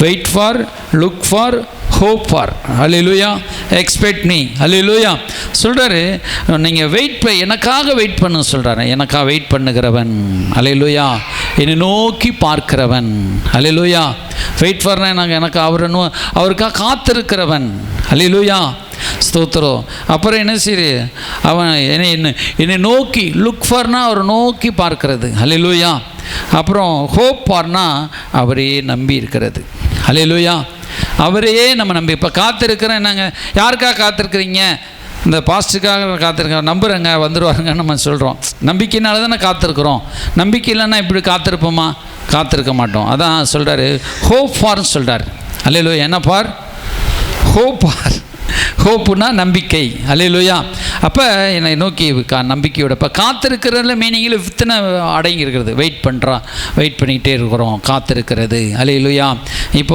Wait for, look for, hope for. Hallelujah. Expect me. Hallelujah. சொல்கிறாரு, நீங்கள் எனக்காக wait பண்ண சொல்கிறாரு. எனக்காக வெயிட் பண்ணுகிறவன், ஹல்லேலூயா, என்னை நோக்கி பார்க்கிறவன். ஹல்லேலூயா. வெயிட் ஃபார்னா நாங்கள் எனக்கு அவருக்காக காத்திருக்கிறவன். ஹல்லேலூயா. ஸ்தோத்திரம். அப்புறம் என்ன செய்யுது, அவன் என்னை நோக்கி, லுக் ஃபார்னா அவரை நோக்கி பார்க்கிறது. ஹல்லேலூயா. அப்புறம் ஹோப் ஃபார்னா அவரையே நம்பி இருக்கிறது. ஹல்லேலூயா. அவரையே நம்ம நம்பி. இப்போ காத்திருக்கிறோம். நாங்கள் யாருக்காக காத்திருக்கிறீங்க? இந்த பாஸ்ட்டுக்காக காத்திருக்கிறோம், நம்புகிறேங்க வந்துடுவாருங்கன்னு நம்ம சொல்கிறோம். நம்பிக்கையினால தானே காத்திருக்கிறோம். நம்பிக்கை இல்லைன்னா இப்படி காத்திருப்போமா? காத்திருக்க மாட்டோம். அதான் சொல்கிறாரு, ஹோப் ஃபார்னு சொல்கிறார். ஹல்லேலூயா. என்ன ஃபார்? Hope for. ஹோப்புனா நம்பிக்கை. ஹல்லேலூயா. அப்போ என்னை நோக்கி நம்பிக்கையோட இப்போ காத்திருக்கிறதுல மீனிங்கில் வித்தனை அடங்கி இருக்கிறது. வெயிட் பண்ணிக்கிட்டே இருக்கிறோம், காத்திருக்கிறது. ஹல்லேலூயா. இப்போ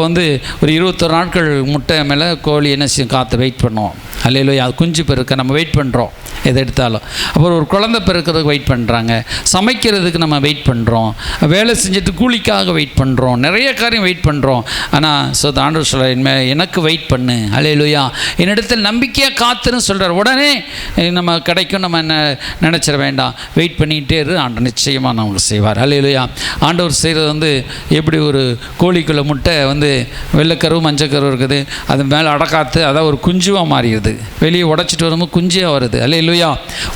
ஒரு 21 நாட்கள் முட்டை மேலே கோழி என்ன செய்யும், வெயிட் பண்ணுவோம். ஹல்லேலூயா. அது குஞ்சு பெருக்க நம்ம வெயிட் பண்ணுறோம், எது எடுத்தாலும். அப்புறம் ஒரு குழந்தை பெருக்கிறதுக்கு வெயிட் பண்ணுறாங்க, சமைக்கிறதுக்கு நம்ம வெயிட் பண்ணுறோம், வேலை செஞ்சுட்டு கூலிக்காக வெயிட் பண்ணுறோம், நிறைய காரியம் வெயிட் பண்ணுறோம். ஆனால் ஆண்டவர் சொல்ல, எனக்கு வெயிட் பண்ணு. ஹல்லேலூயா. என்னிடத்தில் நம்பிக்கையாக காத்துன்னு சொல்கிறார். உடனே நம்ம கிடைக்கும் நம்ம என்ன நினச்சிட வேண்டாம். வெயிட் பண்ணிகிட்டே இரு, ஆண்டவர் நிச்சயமாக நமக்கு செய்வார். ஹல்லேலூயா. ஆண்டவர் செய்கிறது எப்படி ஒரு கோழிக்குள்ள முட்டை வெள்ளைக்கரு மஞ்சக்கரு இருக்குது, அது மேலே அடக்காத்து, அதான் ஒரு குஞ்சுவாக மாறிடுது. வெளியே உடச்சிட்டு வரும்போது குஞ்சியாக வருது. ஹல்லேலூயா.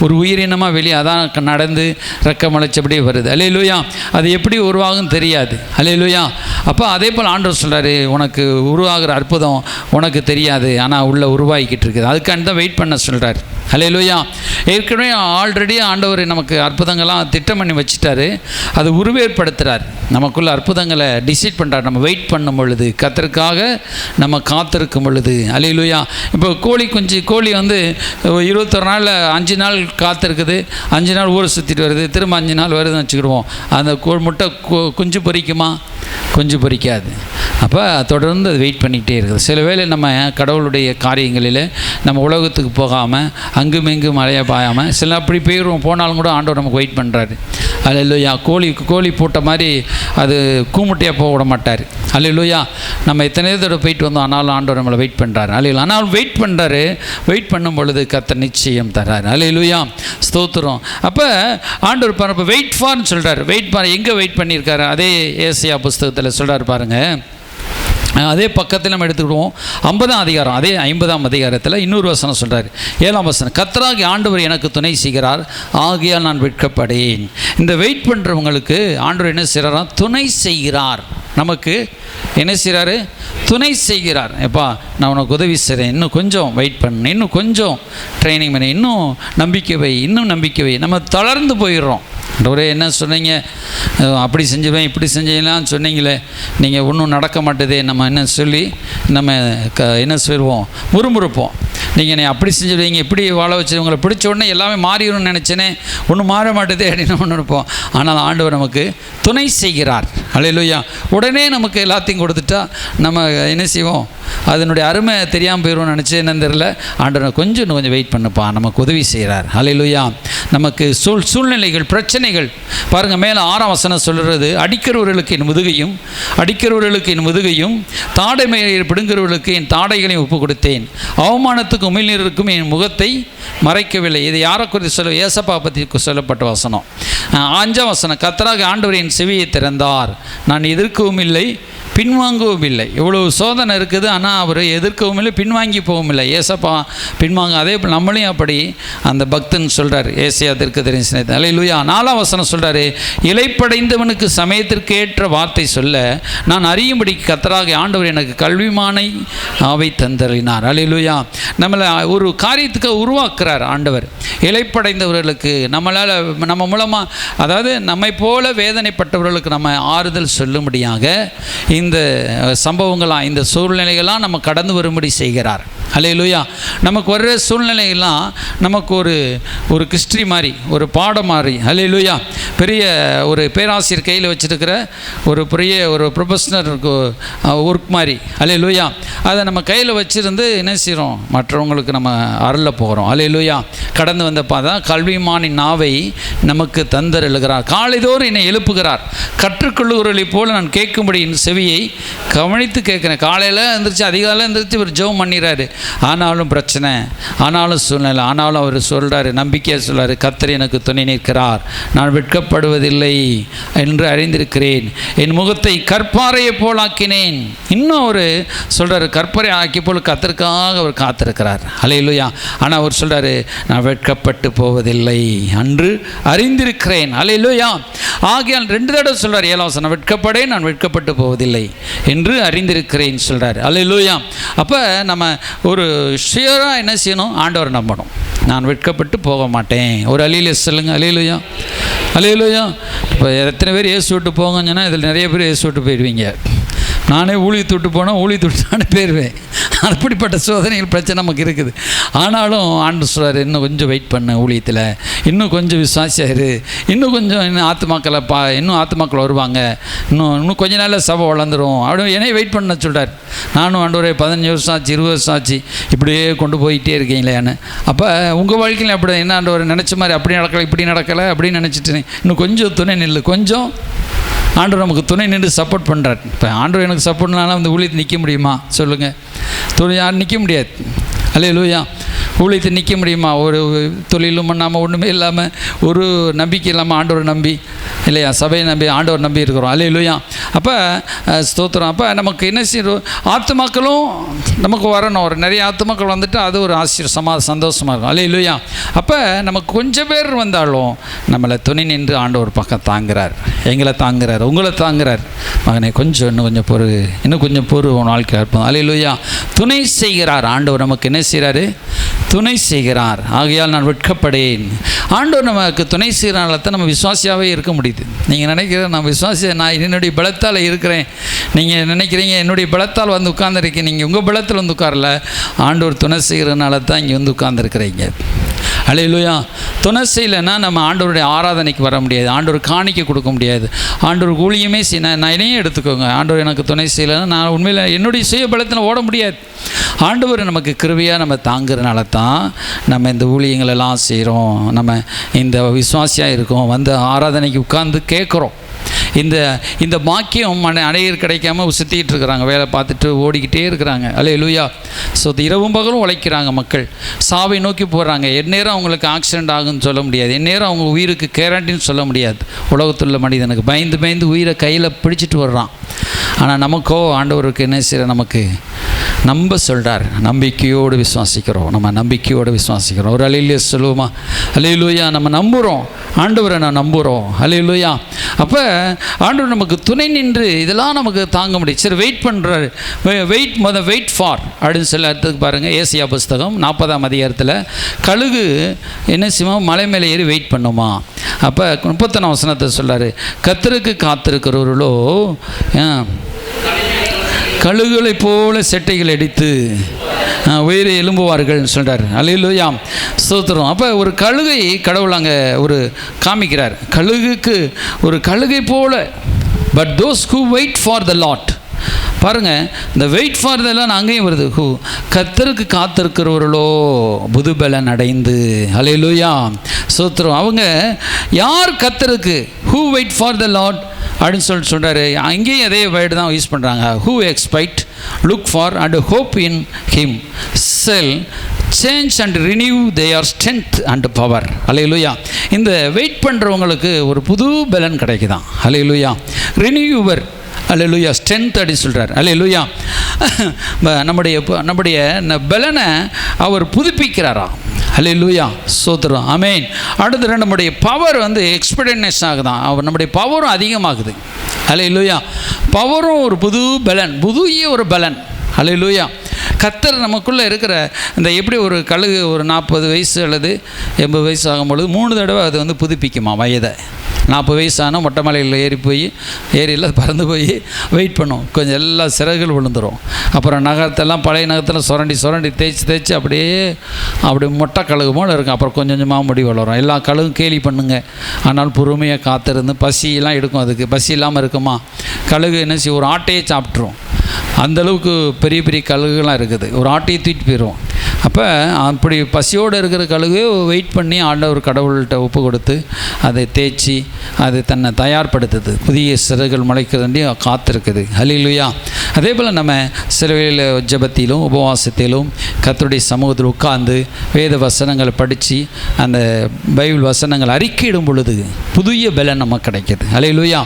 ஒரு உயிரினமாக வெளியே அதான் நடந்து ரெக்கமலைச்சபடியே வருது. ஹல்லேலூயா. அது எப்படி உருவாகும் தெரியாது. ஹல்லேலூயா. அப்போ அதே போல் ஆண்டவர் சொல்கிறாரு, உனக்கு உருவாகிற அற்புதம் உனக்கு தெரியாது, ஆனால் உள்ள உருவாகிக்கிட்டு இருக்குது. அதுக்காண்டி தான் வெயிட் பண்ண சொல்கிறார். ஹல்லேலூயா. ஏற்கனவே ஆல்ரெடி ஆண்டவர் நமக்கு அற்புதங்கள்லாம் திட்டம் பண்ணி வச்சுட்டாரு. அது உருவேற்படுத்துகிறார், நமக்குள்ள அற்புதங்களை டிசைட் பண்ணுறார். நம்ம வெயிட் பண்ணும் பொழுது, கர்த்தருக்காக நம்ம காத்திருக்கும் பொழுது. ஹல்லேலூயா. இப்போ கோழி 21 நாளில் 5 நாள் காத்திருக்குது, 5 நாள் ஊரை சுற்றிட்டு வருது, திரும்ப 5 நாள் வருதுன்னு வச்சுக்கிடுவோம். அந்த முட்டை குஞ்சு பொரிக்குமா? குஞ்சு பொரிக்காது. அப்போ தொடர்ந்து அது வெயிட் பண்ணிக்கிட்டே இருக்குது. சில வேளை நம்ம கடவுளுடைய காரியங்களில் நம்ம உலகத்துக்கு போகாமல் அங்கும் இங்கும் மழையை பாயாமல் சில அப்படி போனாலும் கூட ஆண்டவர் நமக்கு வெயிட் பண்ணுறாரு. ஹல்லேலூயா. கோழி போட்ட மாதிரி அது கூமுட்டையாக போக விட மாட்டார். ஹல்லேலூயா. நம்ம எத்தனையோ தடவை போயிட்டு வந்தோம், ஆனாலும் ஆண்டவர் நம்மளை வெயிட் பண்ணுறாரு. ஹல்லேலூயா. ஆனால் வெயிட் பண்ணுறாரு. வெயிட் பண்ணும் பொழுது கர்த்தர் நிச்சயம் தர்றாரு. ஹல்லேலூயா. ஸ்தோத்திரம். அப்போ ஆண்டவர் பாருங்க, வெயிட் ஃபார்னு சொல்கிறார். வெயிட் பாரு, எங்கே வெயிட் பண்ணியிருக்காரு? அதே ஏசாயா புஸ்தகத்தில் சொல்கிறார் பாருங்கள். அதே பக்கத்தில் நம்ம எடுத்துக்கிடுவோம். 50ஆம் அதிகாரம், அதே 50ஆம் அதிகாரத்தில் இன்னொரு வசனம் சொல்கிறார். 7ஆம் வசனம், கர்த்தராகிய ஆண்டவர் எனக்கு துணை செய்கிறார், ஆகையால் நான் வெட்கப்படேன். இந்த வெயிட் பண்ணுறவங்களுக்கு ஆண்டவர் என்ன செய்கிறாரா? துணை செய்கிறார். நமக்கு என்ன செய்கிறாரு? துணை செய்கிறார். எப்பா, நான் உனக்கு உதவி செய்கிறேன், இன்னும் கொஞ்சம் வெயிட் பண்ணு, இன்னும் கொஞ்சம் ட்ரைனிங் பண்ணி, இன்னும் நம்பிக்கை வை, இன்னும் நம்பிக்கை வை. நம்ம தளர்ந்து போயிடுறோம். ஒரே என்ன சொன்னீங்க, அப்படி செஞ்சுவேன் இப்படி செஞ்சீங்களான்னு சொன்னீங்களே, நீங்கள் ஒன்றும் நடக்க மாட்டேதே, நம்ம என்ன சொல்லி நம்ம என்ன சொல்லுவோம், முறுமுறுப்போம். நீங்கள் என்னை அப்படி செஞ்சுடுவீங்க, இப்படி வாழ வச்சு உங்களை பிடிச்ச உடனே எல்லாமே மாறிடும்னு நினச்சேனே, ஒன்றும் மாற மாட்டேதே அப்படின்னு ஒன்று இருப்போம். ஆனால் ஆண்டவர் நமக்கு துணை செய்கிறார். ஹல்லேலூயா. உடனே நமக்கு எல்லாத்தையும் கொடுத்துட்டா நம்ம என்ன செய்வோம்? அதனுடைய அருமை தெரியாமல் போயிடும்னு நினச்சி என்னன்னு தெரியல. ஆண்டவர் கொஞ்சம் வெயிட் பண்ணுப்பா, நமக்கு உதவி செய்கிறார். ஹல்லேலூயா. நமக்கு சூழ்நிலைகள், பிரச்சனைகள் பாருங்கள். மேலே 6ஆம் வசனம் சொல்கிறது, அடிக்கிறவர்களுக்கு என் முதுகையும் தாடைமையை பிடுங்கிறவர்களுக்கு என் தாடைகளையும் ஒப்பு கொடுத்தேன், அவமானத்துக்கு உமிழ்நீருக்கும் என் முகத்தை மறைக்கவில்லை. இது யாரை குறித்து சொல்ல? ஏசப்பா பற்றி சொல்லப்பட்ட வசனம். 5ஆம் வசனம், கர்த்தராகிய ஆண்டவர் என் செவியை திறந்தார், நான் எதிர்க்கவும் இல்லை பின்வாங்கவும் இல்லை. இவ்வளவு சோதனை இருக்குது, ஆனால் அவர் எதிர்க்கவும் இல்லை, பின்வாங்கி போகவும் இல்லை. ஏசப்பா பின்வாங்க. அதே போல் நம்மளையும் அப்படி அந்த பக்தன் சொல்கிறார். ஏசியா தீர்க்கதரிசி. ஹல்லேலூயா. 4ஆம் வசனம் சொல்கிறாரு, இளைப்படைந்தவனுக்கு சமயத்திற்கு ஏற்ற வார்த்தை சொல்ல நான் அறியும்படி கர்த்தராகிய ஆண்டவர் எனக்கு கல்விமானை ஆவை தந்தருளினார். ஹல்லேலூயா. நம்மளை ஒரு காரியத்துக்கு உருவாக்குறார் ஆண்டவர். இளைப்படைந்தவர்களுக்கு நம்ம மூலமாக, அதாவது நம்மை போல வேதனைப்பட்டவர்களுக்கு நம்ம ஆறுதல் சொல்லும்படியாக இந்த சம்பவங்களாம், இந்த சூழ்நிலைகள்லாம் நம்ம கடந்து வரும்படி செய்கிறார். அல்லேலூயா. நமக்கு வர்ற சூழ்நிலையெல்லாம் நமக்கு ஒரு ஹிஸ்ட்ரி மாதிரி, ஒரு பாடம் மாதிரி. அல்லேலூயா. பெரிய ஒரு பேராசிரியர் கையில் வச்சுருக்கிற ஒரு பெரிய ஒரு ப்ரொஃபஷனல் ஒர்க் மாதிரி. அல்லேலூயா. அதை நம்ம கையில் வச்சுருந்து என்ன செய்கிறோம், மற்றவங்களுக்கு நம்ம அருள போகிறோம். அல்லேலூயா. கடந்து வந்த பார்த்தா கல்விமானின் நாவை நமக்கு தந்தருளுகிறார், காலைதோறும் என்னை எழுப்புகிறார், கற்றுக்கொள்ளுகிறவர்களை போல் நான் கேட்கும்படி என் செவியை கவனித்து கேட்குறேன். காலையில் எழுந்திரிச்சு அதிகாலையில் எழுந்திரிச்சு இவர் ஜெபம் பண்ணிடுறாரு. ஆனாலும் பிரச்சனை, ஆனாலும் சூழ்நிலை, ஆனாலும் அவர் சொல்கிறாரு, நம்பிக்கையாக சொல்கிறார், கர்த்தர் எனக்கு துணை நிற்கிறார், நான் வெட்கப்படுவதில்லை என்று அறிந்திருக்கிறேன், என் முகத்தை கற்பாறையை போல் ஆக்கினேன். இன்னும் அவர் சொல்கிறார், கற்பாறை ஆக்கி போல் கர்த்தருக்காக அவர் காத்திருக்கிறார். அல்லேலூயா. ஆனால் அவர் சொல்கிறாரு, நான் வெட்கப்பட்டு போவதில்லை என்று அறிந்திருக்கிறேன். அல்லேலூயா. ஆகையால் 2 தடவை சொல்கிறார், 7ஆம் வசனம், வெட்கப்படேன், நான் வெட்கப்பட்டு போவதில்லை என்று அறிந்திருக்கிறேன் சொல்கிறார். அல்லேலூயா. அப்போ நம்ம ஒரு ஷியராக என்ன செய்யணும், ஆண்டவரை நம்பணும். நான் வெட்கப்பட்டு போக மாட்டேன். ஒரு அல்லேலூயா சொல்லுங்கள். அல்லேலூயா. அல்லேலூயா. இப்போ எத்தனை பேர் இயேசு விட்டு போங்கன்னு சொன்னால் இதில் நிறைய பேர் இயேசு விட்டு போயிடுவீங்க. நானே ஊழியத்தை விட்டு போனால் ஊழியத்தை விட்டு நானே போயிடுவேன். அப்படிப்பட்ட சோதனைகள் பிரச்சனை நமக்கு இருக்குது. ஆனாலும் ஆண்டு சொல்கிறார், இன்னும் கொஞ்சம் வெயிட் பண்ணு ஊழியத்தில், இன்னும் கொஞ்சம் விசுவாசியாரு, இன்னும் கொஞ்சம் இன்னும் ஆத்துமாக்களை இன்னும் ஆத்துமாக்கள் வருவாங்க, இன்னும் கொஞ்ச நாளில் சபை வளர்ந்துடும் அப்படி என்னைய வெயிட் பண்ண சொல்கிறார். நானும் ஆண்டவரே 15 வருஷம் ஆச்சு, 20 வருஷம் ஆச்சு, இப்படியே கொண்டு போயிட்டே இருக்கீங்களேன்னு. அப்போ உங்கள் வாழ்க்கையில் அப்படி என்ன ஆண்டவர் நினச்ச மாதிரி அப்படி நடக்கலை இப்படி நடக்கலை அப்படின்னு நினச்சிட்டு இன்னும் கொஞ்சம் துணை நில்லு, கொஞ்சம் ஆண்டவர் நமக்கு துணை நின்று சப்போர்ட் பண்ணுறார். இப்போ ஆண்டவர் எனக்கு சப்போர்ட்னால அந்த ஊழியத்தை நிற்க முடியுமா சொல்லுங்கள்? துணை யாரும் நிற்க முடியாது. அல்லேலூயா. ஊழியத்தை நிற்க முடியுமா? ஒரு தொழிலும் பண்ணாமல் ஒன்றுமே இல்லாமல் ஒரு நம்பிக்கை இல்லாமல் ஆண்டவரை நம்பி இல்லையா, சபையை நம்பி ஆண்டவர் நம்பி இருக்கிறோம். அல்லேலூயா. அப்போ ஸ்தோத்திரம். அப்போ நமக்கு என்ன செய்யணும், ஆத்துமாக்களும் நமக்கு வரணும். ஒரு நிறைய ஆத்துமாக்கள் வந்துட்டு அது ஒரு சந்தோஷமாக இருக்கும். அல்லேலூயா. அப்போ நமக்கு கொஞ்சம் பேர் வந்தாலும் நம்மளை துணை நின்று ஆண்டவர் பக்கம் தாங்குறார், எங்களை தாங்குறார், உங்களை தாங்குறார். மகனே கொஞ்சம் இன்னும் கொஞ்சம் பொறு உன் வாழ்க்கை இருப்போம். அல்லேலூயா. துணை செய்கிறார் ஆண்டவர், நமக்கு என்ன செய்கிறாரு, துணை செய்கிறார். ஆகையால் நான் வெட்கப்படேன். ஆண்டவர் நமக்கு துணை செய்கிறனால தான் நம்ம விசுவாசியாகவே இருக்க முடியுது. நீங்கள் நினைக்கிற நான் விசுவாசியாக நான் என்னுடைய பலத்தால் இருக்கிறேன், நீங்கள் நினைக்கிறீங்க என்னுடைய பலத்தால் வந்து உட்கார்ந்துருக்கீங்க. நீங்கள் உங்கள் பலத்தில் வந்து உட்காரல, ஆண்டவர் துணை செய்கிறனால தான் இங்கே வந்து உட்கார்ந்துருக்கிறீங்க. அல்லேலூயா. துணை செய்யலைன்னா நம்ம ஆண்டவருடைய ஆராதனைக்கு வர முடியாது, ஆண்டவர் காணிக்க கொடுக்க முடியாது, ஆண்டவர் ஊழியமே நான் என்னையே எடுத்துக்கோங்க. ஆண்டவர் எனக்கு துணை செய்யலைன்னா நான் உண்மையில் என்னுடைய சுய பலத்தில் ஓட முடியாது. ஆண்டவர் நமக்கு கிருபையாக நம்ம தாங்கிறனால தான் நம்ம இந்த ஊழியங்களெல்லாம் செய்கிறோம், நம்ம இந்த விசுவாசியாக இருக்கோம், வந்து ஆராதனைக்கு உட்கார்ந்து கேட்குறோம். இந்த பாக்கியம் அடையிற கிடைக்காம சுற்றிக்கிட்டு இருக்கிறாங்க, வேலை பார்த்துட்டு ஓடிக்கிட்டே இருக்கிறாங்க. அல்லேலூயா. ஸோ இரவும் பகலும் உழைக்கிறாங்க மக்கள், சாவை நோக்கி போகிறாங்க. எந்நேரம் அவங்களுக்கு ஆக்சிடெண்ட் ஆகுன்னு சொல்ல முடியாது, எந்நேரம் அவங்க உயிருக்கு கேரண்டின்னு சொல்ல முடியாது. உலகத்துள்ள மனிதனுக்கு பயந்து உயிரை கையில் பிடிச்சிட்டு வர்றான். ஆனால் நமக்கோ ஆண்டவருக்கு என்ன செய்கிற, நமக்கு நம்ப சொல்கிறார், நம்பிக்கையோடு விசுவாசிக்கிறோம். நம்ம நம்பிக்கையோடு விசுவாசிக்கிறோம். ஒரு அல்லேலூயா சொல்லுவோமா? அல்லேலூயா. நம்ம நம்புகிறோம் ஆண்டவரை, நான் நம்புகிறோம். அல்லேலூயா. அப்போ ஆண்டவர் நமக்கு துணை நின்று இதெல்லாம் நமக்கு தாங்க முடியும். சரி, வெயிட் பண்ணுறாரு. வெயிட் ஃபார் அப்படின்னு சொல்லி அடுத்ததுக்கு பாருங்கள், ஏசியா புஸ்தகம் 40ஆம் அதிகாரத்தில் கழுகு என்ன செய்வோம், மலை மேலே ஏறி வெயிட் பண்ணுமா. அப்போ 31ஆம் வசனத்தை சொல்கிறாரு, கர்த்தருக்கு காத்திருக்கிறவர்களோ கழுகுகளை போல செட்டைகள் அடித்து உயிரை எழும்புவார்கள்னு சொல்கிறார். அல்லேலூயா. ஸ்தோத்திரம். அப்போ ஒரு கழுகை கடவுள் அங்கே ஒரு காமிக்கிறார், கழுகுக்கு ஒரு கழுகை போல. But those who wait for the lot, பாருங்கள், இந்த வெயிட் ஃபார் இதெல்லாம் அங்கேயும் வருது. கர்த்தருக்கு காத்திருக்கிறவர்களோ புதுபலன் அடைந்து. அல்லேலூயா. ஸ்தோத்திரம். அவங்க யார் கர்த்தருக்கு, who wait for the lord அப்படின்னு சொல்கிறாரு. அங்கேயும் அதே வேர்டு தான் யூஸ் பண்ணுறாங்க. Who expect, look for and hope in him shall change and renew their strength and power. Hallelujah. இந்த வெயிட் பண்ணுறவங்களுக்கு ஒரு புது பலன் கிடைக்குதான். அல்லேலூயா. ரினியூவர். அல்லேலூயா. ஸ்ட்ரென்த் அப்படின்னு சொல்கிறார். அல்லேலூயா. நம்முடைய பலனை அவர் புதுப்பிக்கிறாராம். அல்லேலூயா. ஸ்தோத்திரம். ஆமென். அடுத்து நம்முடைய பவர் வந்து எக்ஸ்பெக்டேஷன் ஆகுதான், நம்முடைய பவரும் அதிகமாகுது. அல்லேலூயா. பவரும் ஒரு புது பலன், புதிய ஒரு பலன். அல்லேலூயா. கர்த்தர் நமக்குள்ளே இருக்கிற இந்த எப்படி ஒரு கழுகு ஒரு 40 வயசு அல்லது 80 வயசு ஆகும்பொழுது 3 தடவை அது வந்து புதுப்பிக்குமா வயதை. 40 வயசானால் மொட்டை மலையில் ஏரியில் பறந்து போய் வெயிட் பண்ணும், கொஞ்சம் எல்லா சிறகுகள் விழுந்துடும். அப்புறம் நகரத்தெல்லாம் பழைய நகரத்தில் சுரண்டி தேய்ச்சி அப்படியே மொட்டை கழுகு போல் இருக்கும். அப்புறம் கொஞ்சம் கொஞ்சமாக முடி வளரும். எல்லா கழுகும் கேலி பண்ணுங்க, ஆனால் பொறுமையாக காத்திருந்து பசியெல்லாம் எடுக்கும். அதுக்கு பசி இல்லாமல் இருக்குமா? கழுகு என்ன செய்யும், ஒரு ஆட்டையே சாப்பிட்ரும். அந்தளவுக்கு பெரிய பெரிய கழுகுலாம் இருக்குது, ஒரு ஆட்டையை தூக்கிட்டு போயிடும். அப்போ அப்படி பசியோடு இருக்கிற கழுகு வெயிட் பண்ணி ஆண்டவர் கடவுள்கிட்ட ஒப்பு கொடுத்து அதை தேய்ச்சி அது தன்னை தயார்படுத்துது, புதிய சிறகுகள் முளைக்கிறதுண்டி காத்திருக்குது. ஹல்லேலூயா. அதே போல் நம்ம சிலுவையில் ஜெபத்திலும் உபவாசத்திலும் கர்த்தருடைய சமூகத்தில் உட்கார்ந்து வேத வசனங்களை படித்து அந்த பைபிள் வசனங்கள் அறிக்கையிடும் பொழுது புதிய பலன் நமக்கு கிடைக்கிது. ஹல்லேலூயா.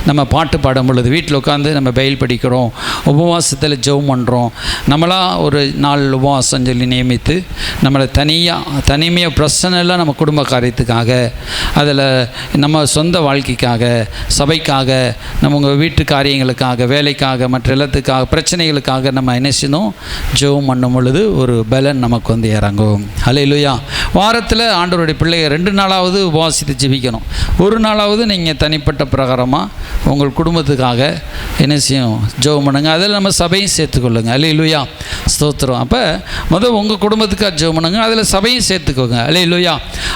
நம்ம பாட்டு பாடும் பொழுது, வீட்டில் உட்காந்து நம்ம பைபிள் படிக்கிறோம், உபவாசத்தில் ஜெபம் பண்ணுறோம். நம்மளாக ஒரு நாள் உபவாசம் சொல்லி நியமித்து நம்மளை தனிமையாக பிரச்சனைலாம் நம்ம குடும்ப காரியத்துக்காக, அதில் நம்ம சொந்த வாழ்க்கைக்காக, சபைக்காக, நம்ம உங்கள் வீட்டு காரியங்களுக்காக, வேலைக்காக, மற்ற எல்லாத்துக்காக, பிரச்சனைகளுக்காக நம்ம என்ன செய்யணும், ஜெபம் பண்ணும் பொழுது ஒரு பலன் நமக்கு வந்து இறங்கும். ஹல்லேலூயா. வாரத்தில் ஆண்டவருடைய பிள்ளைகள் 2 நாளாவது உபவாசித்து ஜெபிக்கணும். ஒரு நாளாவது நீங்கள் தனிப்பட்ட பிரகாரமாக உங்கள் குடும்பத்துக்காக என்ன செய்யும், ஜெபம் பண்ணுங்க. அதில் நம்ம சபையும் சேர்த்துக்கொள்ளுங்க. ஹல்லேலூயா. ஸ்தோத்திரம். அப்போ முதல் உங்கள் குடும்பத்துக்காக ஜெபம் பண்ணுங்க, அதில் சபையும் சேர்த்துக்கோங்க. ஹல்லேலூயா.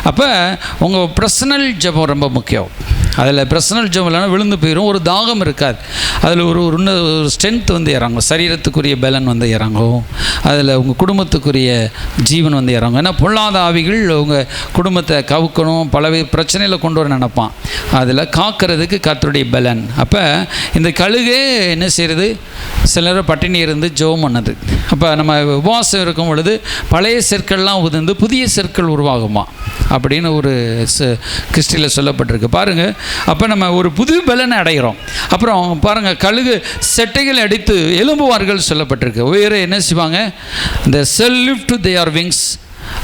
அப்போ உங்கள் பர்சனல் ஜெபம் ரொம்ப முக்கியம். அதில் பர்சனல் ஜெபம் இல்லைன்னா விழுந்து போயிடும், ஒரு தாகம் இருக்காது. அதில் ஒரு ஸ்ட்ரென்த் வந்து இறங்கும், சரீரத்துக்குரிய பலன் வந்து இறங்கும், அதில் உங்கள் குடும்பத்துக்குரிய ஜீவன் வந்து இறங்கும். ஏன்னா பொல்லாத ஆவிகள் உங்கள் குடும்பத்தை கவுக்கணும், பல பிரச்சனையில் கொண்டு வர நினைப்பான். அதில் காக்கிறதுக்கு கர்த்தருடைய பலன். அப்போ இந்த கழுகே என்ன செய்கிறது, சில நேரம் பட்டினி இருந்து ஜெபம் பண்ணது. அப்போ நம்ம உபவாசம் இருக்கும் பொழுது பழைய செற்கள்லாம் உதிர்ந்து புதிய செற்கள் உருவாகுமா அப்படின்னு ஒரு கிறிஸ்டியில் சொல்லப்பட்டிருக்கு பாருங்கள். அப்போ நம்ம ஒரு புது பலனை அடைகிறோம். அப்புறம் பாருங்கள், கழுகு செட்டைகள் அடித்து எலும்புவார்கள் சொல்லப்பட்டிருக்கு. வேறு என்ன செய்வாங்க, இந்த shall lift their wings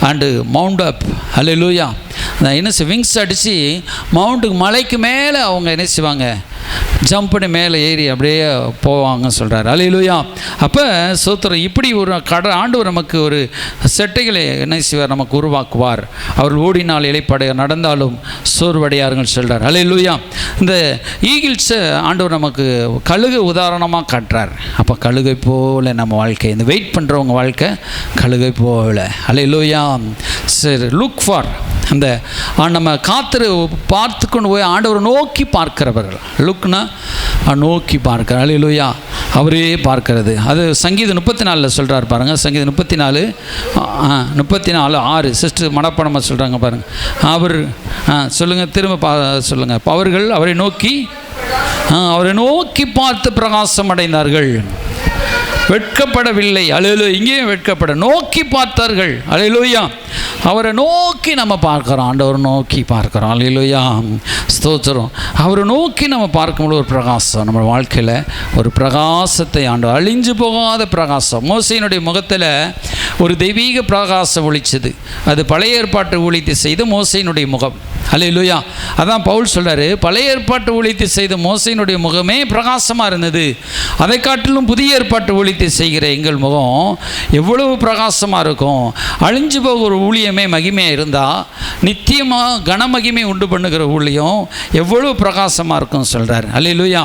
and mount up. Hallelujah. என்ன விங்ஸ் அடித்து மவுண்ட்டுக்கு மலைக்கு மேலே அவங்க என்ன செய்வாங்க, ஜம்ப் பண்ணி மேலே ஏறி அப்படியே போவாங்கன்னு சொல்கிறார். ஹல்லேலூயா. அப்போ சோத்திரம், இப்படி ஒரு ஆண்டவர் நமக்கு ஒரு செட்டைகளை என்ன செய்வார், நமக்கு உருவாக்குவார். அவர்கள் ஓடினால் இளைப்படைய, நடந்தாலும் சோர்வடையார்கள் சொல்கிறார். ஹல்லேலூயா. இந்த ஈகிள்ஸை ஆண்டவர் நமக்கு கழுகு உதாரணமாக காட்டுறார். அப்போ கழுகை போல் நம்ம வாழ்க்கை, இந்த வெயிட் பண்ணுறவங்க வாழ்க்கை கழுகை போல். ஹல்லேலூயா. சரி, லுக் ஃபார் அந்த நம்ம பார்த்து கொண்டு போய் ஆண்டவரை நோக்கி பார்க்கிறவர்கள். லுக்னா நோக்கி பார்க்கிறார். ஹல்லேலூயா. அவரே பார்க்கிறது. அது சங்கீதம் 34 சொல்கிறார் பாருங்கள். சங்கீதம் 34:6 சிஸ்டர் மனப்பாடமாக சொல்கிறாங்க பாருங்கள். அவர் சொல்லுங்கள், திரும்ப சொல்லுங்கள். அவர்கள் அவரை நோக்கி பார்த்து பிரகாசம் அடைந்தார்கள், வெட்கப்படவில்லை. ஹல்லேலூயா. இங்கேயும் வெட்கப்பட நோக்கி பார்த்தார்கள். ஹல்லேலூயா. அவரை நோக்கி நம்ம பார்க்குறோம், ஆண்டவரை நோக்கி பார்க்குறோம். ஹல்லேலூயா. ஸ்தோத்திரம். அவரை நோக்கி நம்ம பார்க்கும்போது ஒரு பிரகாசம் நம்ம வாழ்க்கையில், ஒரு பிரகாசத்தை ஆண்டவர், அழிஞ்சு போகாத பிரகாசம். மோசேயினுடைய முகத்தில் ஒரு தெய்வீக பிரகாசம் ஒளிச்சது. அது பழைய ஏற்பாட்டு ஊழியத்தை செய்த மோசேயினுடைய முகம். ஹல்லேலூயா. அதான் பவுல் சொல்கிறாரு, பழைய ஏற்பாட்டு ஊழியத்தை செய்த மோசேயினுடைய முகமே பிரகாசமாக இருந்தது, அதை காட்டிலும் புதிய ஏற்பாட்டு ஊழியத்தை செய்கிற எங்கள் முகம் எவ்வளவு பிரகாசமாக இருக்கும். அழிஞ்சு போக ஒரு ஊழியமே மகிமையாக இருந்தால் நித்தியமாக கனமகிமை உண்டு பண்ணுகிற ஊழியம் எவ்வளவு பிரகாசமாக இருக்கும் சொல்கிறார். ஹல்லேலூயா.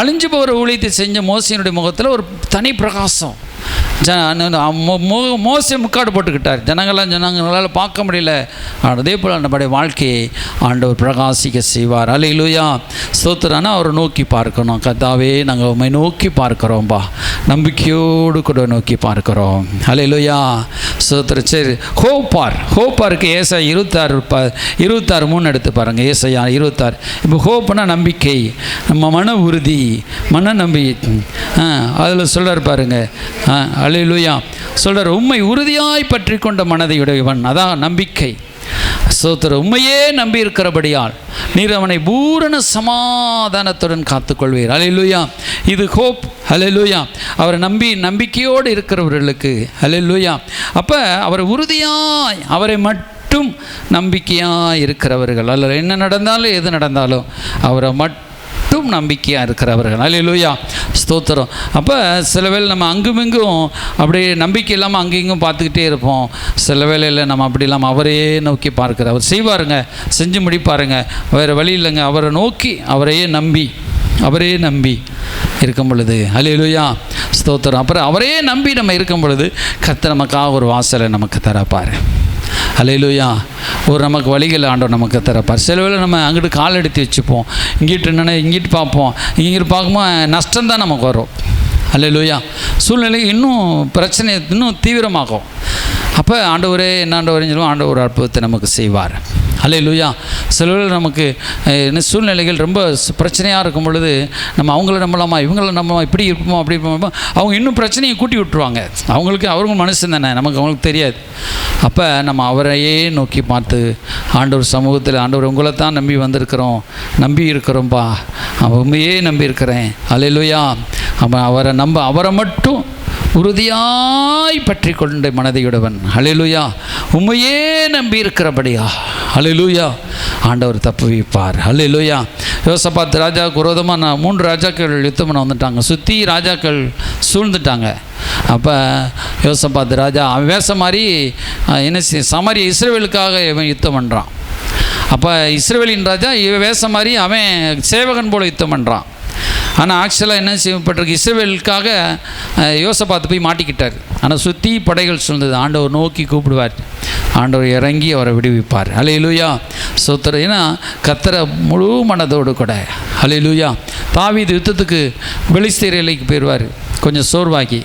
அழிஞ்சு போகிற ஊழியத்தை செஞ்ச மோசேயினுடைய முகத்தில் ஒரு தனி பிரகாசம். மோசே முக்காடு போட்டுக்கிட்டார், ஜனங்களால் பார்க்க முடியல. அதே போல் நம்முடைய வாழ்க்கையை ஆண்டவர் பிரகாசிக்க செய்வார். ஹல்லேலூயா. ஸ்தோத்திரம்னா அவரை நோக்கி பார்க்கணும். கர்த்தாவே, நாங்கள் உம்மை நோக்கி பார்க்குறோம்பா, நம்பிக்கையோடு கூட நோக்கி பார்க்குறோம். ஹல்லேலூயா. ஸ்தோத்திரம். சரி, ஹோப்பாருக்கு ஏசாயா 26:3 எடுத்து பாருங்கள். ஏசாயா 26. இப்போ ஹோப்னா நம்பிக்கை, நம்ம மன உறுதி, மன நம்பிக்கை. அதில் சொல்கிறார் பாருங்கள். ஹல்லேலூயா. சொல்கிறார், உம்மை உறுதியாய் பற்றி கொண்ட மனதையுடையவன், அதான் நம்பிக்கை. ஸ்தோத்திரம். உம்மையே நம்பி இருக்கிறபடியால் நீர் அவனை பூரண சமாதானத்துடன் காத்துக்கொள்வீர். ஹல்லேலூயா. இது ஹோப். ஹல்லேலூயா. அவரை நம்பிக்கையோடு இருக்கிறவர்களுக்கு. ஹல்லேலூயா. அப்போ அவர் உறுதியாய், அவரை நம்பிக்கையாக இருக்கிறவர்கள், அல்ல என்ன நடந்தாலும் எது நடந்தாலும் அவரை மட்டும் நம்பிக்கையாக இருக்கிறவர்கள். அல்லேலூயா, ஸ்தோத்திரம். அப்போ சில வேளை நம்ம அங்குமிங்கும் அப்படியே நம்பிக்கை இல்லாமல் அங்கேயும் பார்த்துக்கிட்டே இருப்போம். சில வேளையில் நம்ம அப்படி இல்லாமல் அவரையே நோக்கி பார்க்குற, அவர் செய்வாருங்க, செஞ்சு முடிப்பாருங்க, வேறு வழி இல்லைங்க. அவரை நோக்கி அவரையே நம்பி இருக்கும் பொழுது, அல்லேலூயா, ஸ்தோத்திரம். அப்புறம் அவரையே நம்பி நம்ம இருக்கும் பொழுது கர்த்தர் நமக்காக ஒரு வாசலை நமக்கு தரப்பார். அல்லேலூயா, ஒரு நமக்கு வழிகள் ஆண்டவர் நமக்கு தரப்பார். சில வேளை நம்ம அங்கிட்டு கால் எடுத்து வச்சுப்போம், இங்கிட்டு பார்ப்போம், இங்கிட்டு பார்க்கும்போது நஷ்டம்தான் நமக்கு வரும். அல்லேலூயா, சூழ்நிலை இன்னும் பிரச்சனை இன்னும் தீவிரமாகும். அப்போ ஆண்டவரே என்ன ஆண்டவரேன்னு சொல்லுவோம், ஆண்டவர் ஒரு அற்புதத்தை நமக்கு செய்வார். அல்லேலூயா, சில வேளை நமக்கு சூழ்நிலைகள் ரொம்ப பிரச்சனையாக இருக்கும் பொழுது நம்ம அவங்கள நம்பலாமா, இவங்கள நம்பலாமா, இப்படி இருப்போமா, அப்படி இருப்போமா, அவங்க இன்னும் பிரச்சனையை கூட்டி விட்டுருவாங்க. அவங்க மனுஷன் தானே, அவங்களுக்கு தெரியாது. அப்போ நம்ம அவரையே நோக்கி பார்த்து ஆண்டவர் சமூகத்தில், ஆண்டவர் உங்களை தான் நம்பி இருக்கிறோம்ப்பா, உண்மையே நம்பி இருக்கிறேன். அல்லேலூயா, அவரை மட்டும் உறுதியாய் பற்றி கொண்ட மனதையுடையவன். அல்லேலூயா, உண்மையே நம்பி இருக்கிறபடியா, அல்லேலூயா, ஆண்டவர் தப்புவிப்பார். அல்லேலூயா, யோசபாத் ராஜாவுக்கு விரோதமாக 3 ராஜாக்கள் யுத்தம் பண்ண வந்துட்டாங்க. சுற்றி ராஜாக்கள் சூழ்ந்துட்டாங்க. அப்போ யோசபாத் ராஜா அவன் வேஷம் மாதிரி சமாரிய இஸ்ரவேலுக்காக இவன் யுத்தம் பண்ணுறான். அப்போ இஸ்ரவேலின் ராஜா இவன் வேஷம் மாதிரி அவன் சேவகன் போல் யுத்தம் பண்ணுறான். ஆனால் ஆக்சுவலாக என்ன செய்யப்பட்டிருக்கு, இஸ்ரவேலுக்காக யோசபாத் போய் மாட்டிக்கிட்டார். ஆனால் சுற்றி படைகள் சூழ்ந்தது. ஆண்டவர் நோக்கி கூப்பிடுவார், ஆண்டவர் இறங்கி அவரை விடுவிப்பார். அல்லேலூயா, ஸ்தோத்திரம். ஏன்னா கர்த்தரை முழு மனதோடு கூட. அல்லேலூயா, தாவீது யுத்தத்துக்கு பெலிஸ்தர் எல்லைக்கு போயிடுவார் கொஞ்சம் சோர்வாக்கி.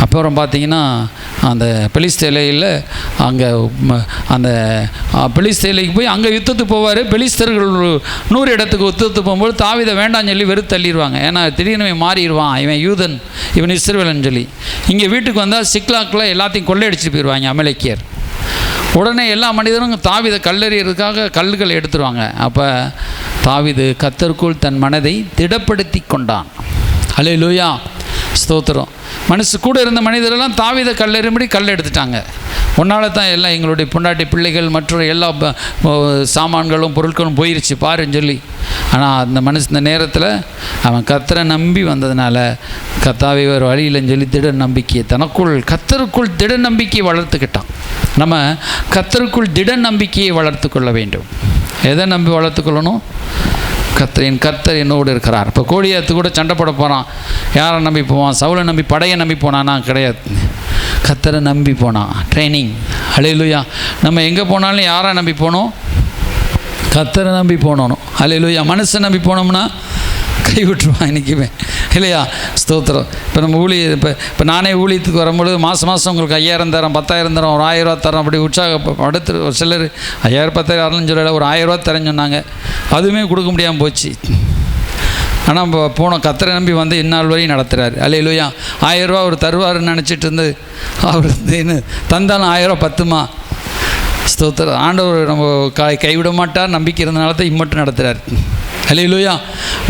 அப்புறம் பார்த்தீங்கன்னா அந்த பெலிஸ்தர் எல்லையில் அந்த பெலிஸ்தர் எல்லைக்கு போய் அங்கே யுத்தத்துக்கு போவார். பெலிஸ்தர்கள் 100 இடத்துக்கு யுத்தத்துக்கு போகும்போது தாவீதை வேண்டாம்னு சொல்லி வெறுத்து தள்ளிடுவாங்க. ஏன்னா திடீர்னு மாறிடுவான், இவன் யூதன், இவன் இஸ்ரவேலன்னு சொல்லி. இங்கே வீட்டுக்கு வந்தால் சிக்லாக்கில் எல்லாத்தையும் கொள்ளையடிச்சு போயிடுவாங்க அமலேக்கியர். உடனே எல்லா மனிதரும் தாவீதை கல்லெறியறதுக்காக கல்லுகள் எடுத்துருவாங்க. அப்போ தாவீது கர்த்தருக்குள் தன் மனதை திடப்படுத்தி கொண்டான். அல்லேலூயா, ஸ்தோத்திரம். மனசு கூட இருந்த மனிதரெல்லாம் தாவீதை கல்லெறியும்படி கல் எடுத்துட்டாங்க. உன்னால் தான் எல்லாம் எங்களுடைய பொண்டாட்டி பிள்ளைகள் மற்ற எல்லா சாமான்களும் பொருட்களும் போயிருச்சு பாருன்னு சொல்லி. ஆனால் அந்த நேரத்தில் அவன் கர்த்தரை நம்பி வந்ததுனால கர்த்தாவே ஒரு வழியில்லைன்னு சொல்லி திட நம்பிக்கையை கர்த்தருக்குள் திட நம்பிக்கையை வளர்த்துக்கிட்டான். நம்ம கர்த்தருக்குள் திட நம்பிக்கையை வளர்த்து கொள்ள வேண்டும். எதை நம்பி வளர்த்து கொள்ளணும்? கர்த்தர் என்னோடு இருக்கிறார். இப்போ கோலியாத்து கூட சண்டை போட போகிறான், யாரை நம்பி போவான்? சவுலை நம்பி, படையை நம்பி போனானா? கிடையாது, கர்த்தரை நம்பி போனான். ட்ரைனிங். அல்லேலூயா, நம்ம எங்கே போனாலும் யாரை நம்பி போகணும்? கர்த்தரை நம்பி போனணும். அல்லேலூயா, மனுஷன் நம்பி போனோம்னா கை விட்டுருவான் இன்றைக்குமே, இல்லையா? ஸ்தோத்திரம். இப்போ நம்ம இப்போ நானே ஊழியத்துக்கு வரும்பொழுது மாதம் உங்களுக்கு 5000 தரோம், 10,000 தரோம், ஒரு 1000 ரூபா தரோம், அப்படி அடுத்து ஒரு சிலர் 5000 10,000 சொல்லலை, ஒரு 1000 ரூபா தரேன்னு சொன்னாங்க. அதுவுமே கொடுக்க முடியாமல் போச்சு. ஆனால் இப்போ போனோம், கர்த்தரை நம்பி வந்து இந்நாள் வரையும் நடத்துகிறார். அல்லேலூயா, 1000 ரூபா அவர் தருவார்னு நினச்சிட்டு இருந்து அவர் தந்தாலும் 1000 ரூபா பத்துமா? ஸ்தோத்திரம். ஆண்டவர் நம்ம கைவிட மாட்டார், நம்பிக்கை இருந்தனால தான் இம்மட்டும் நடத்துகிறார். அல்லேலூயா,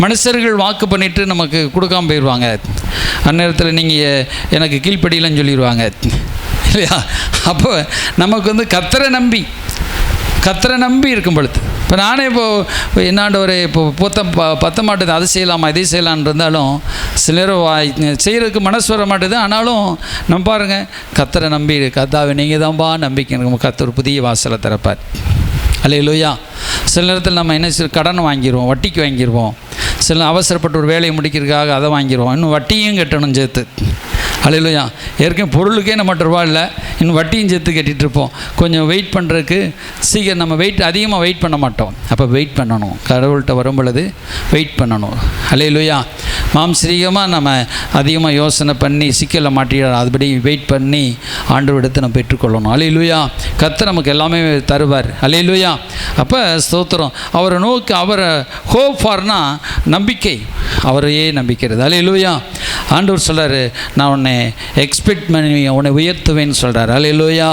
மனுஷர்கள் வாக்கு பண்ணிவிட்டு நமக்கு கொடுக்காம போயிடுவாங்க. அந்நேரத்தில் நீங்கள் எனக்கு கீழ்ப்படியிலன்னு சொல்லிடுவாங்க, இல்லையா? அப்போ நமக்கு வந்து கர்த்தரை நம்பி இருக்கும் பொழுது, இப்போ நானே இப்போது என்னாண்டவரே பத்த மாட்டேது, அது செய்யலாமா இதை செய்யலான் இருந்தாலும் சில நேரம் செய்கிறதுக்கு மனசு வர மாட்டேது. ஆனாலும் நம்ம பாருங்கள், கர்த்தரை நம்பி, கர்த்தாவை நீங்கள் தான்பா நம்பிக்கை, கர்த்தர் புதிய வாசலை திறப்பார். அல்லேலூயா. சில நேரத்தில் நம்ம என்ன கடன் வாங்கிடுவோம், வட்டிக்கு வாங்கிடுவோம். சில அவசரப்பட்டு ஒரு வேலையை முடிக்கிறதுக்காக அதை வாங்கிடுவோம், இன்னும் வட்டியும் கட்டணும் சேர்த்து. அல்லேலூயா, ஏற்கனவே பொருளுக்கே நம்மகிட்ட ரூபா இல்லை, இன்னும் வட்டியும் சேர்த்து கட்டிகிட்டு இருப்போம். கொஞ்சம் வெயிட் பண்ணுறதுக்கு சீக்கிரம் நம்ம அதிகமாக வெயிட் பண்ண மாட்டோம். அப்போ வெயிட் பண்ணணும், கடவுள்கிட்ட வரும் பொழுது வெயிட் பண்ணணும். அல்லேலூயா, மாம்சீகமாக நம்ம அதிகமாக யோசனை பண்ணி சிக்கலை மாட்டிட, அதுபடி வெயிட் பண்ணி ஆண்டவரிடத்தை நம்ம பெற்றுக்கொள்ளணும். அல்லேலூயா, கர்த்தர் நமக்கு எல்லாமே தருவார். அல்லேலூயா. அப்போ ஸ்தோத்திரம். அவரை நோக்கி, அவரை ஹோப் ஃபார்னா நம்பிக்கை, அவரையே நம்பிக்கிறது. அல்லேலூயா. ஆண்டவர் சொல்கிறார், நான் உன்னை எக்ஸ்பெக்ட் பண்ணி உன்னை உயர்த்துவேன்னு சொல்கிறார். அல்லேலூயா.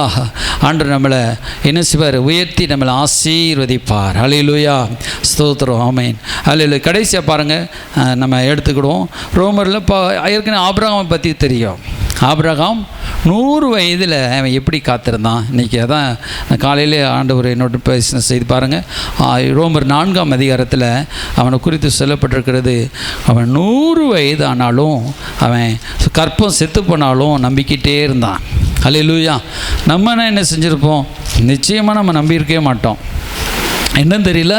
ஆண்டவர் நம்மளை என்ன செய்வார்? உயர்த்தி நம்மளை ஆசீர்வதிப்பார். அல்லேலூயா, ஸ்தோத்திரம். ஆமென். அல்லேலூயா. கடைசியாக பாருங்கள், நம்ம எடுத்துக்கிடுவோம் ரோமரில். இப்போ ஏற்கனவே ஆபிரகாமை பற்றி தெரியும். ஆபிரகாம் 100 வயதில் அவன் எப்படி காத்திருந்தான். இன்றைக்கி அதான் நான் காலையிலே ஆண்டவர் என்னோட பேசின செய்து பாருங்கள். ரோமர் 4ஆம் அதிகாரத்தில் அவனை குறித்து சொல்லப்பட்டிருக்கிறது. அவன் 100 வயது ஆனாலும் அவன் கற்பம் செத்து போனாலும் நம்பிக்கிட்டே இருந்தான். அல்லேலூயா. நம்ம என்ன செஞ்சுருப்போம்? நிச்சயமாக நம்ம நம்பியிருக்கவே மாட்டோம். என்னன்னு தெரியல,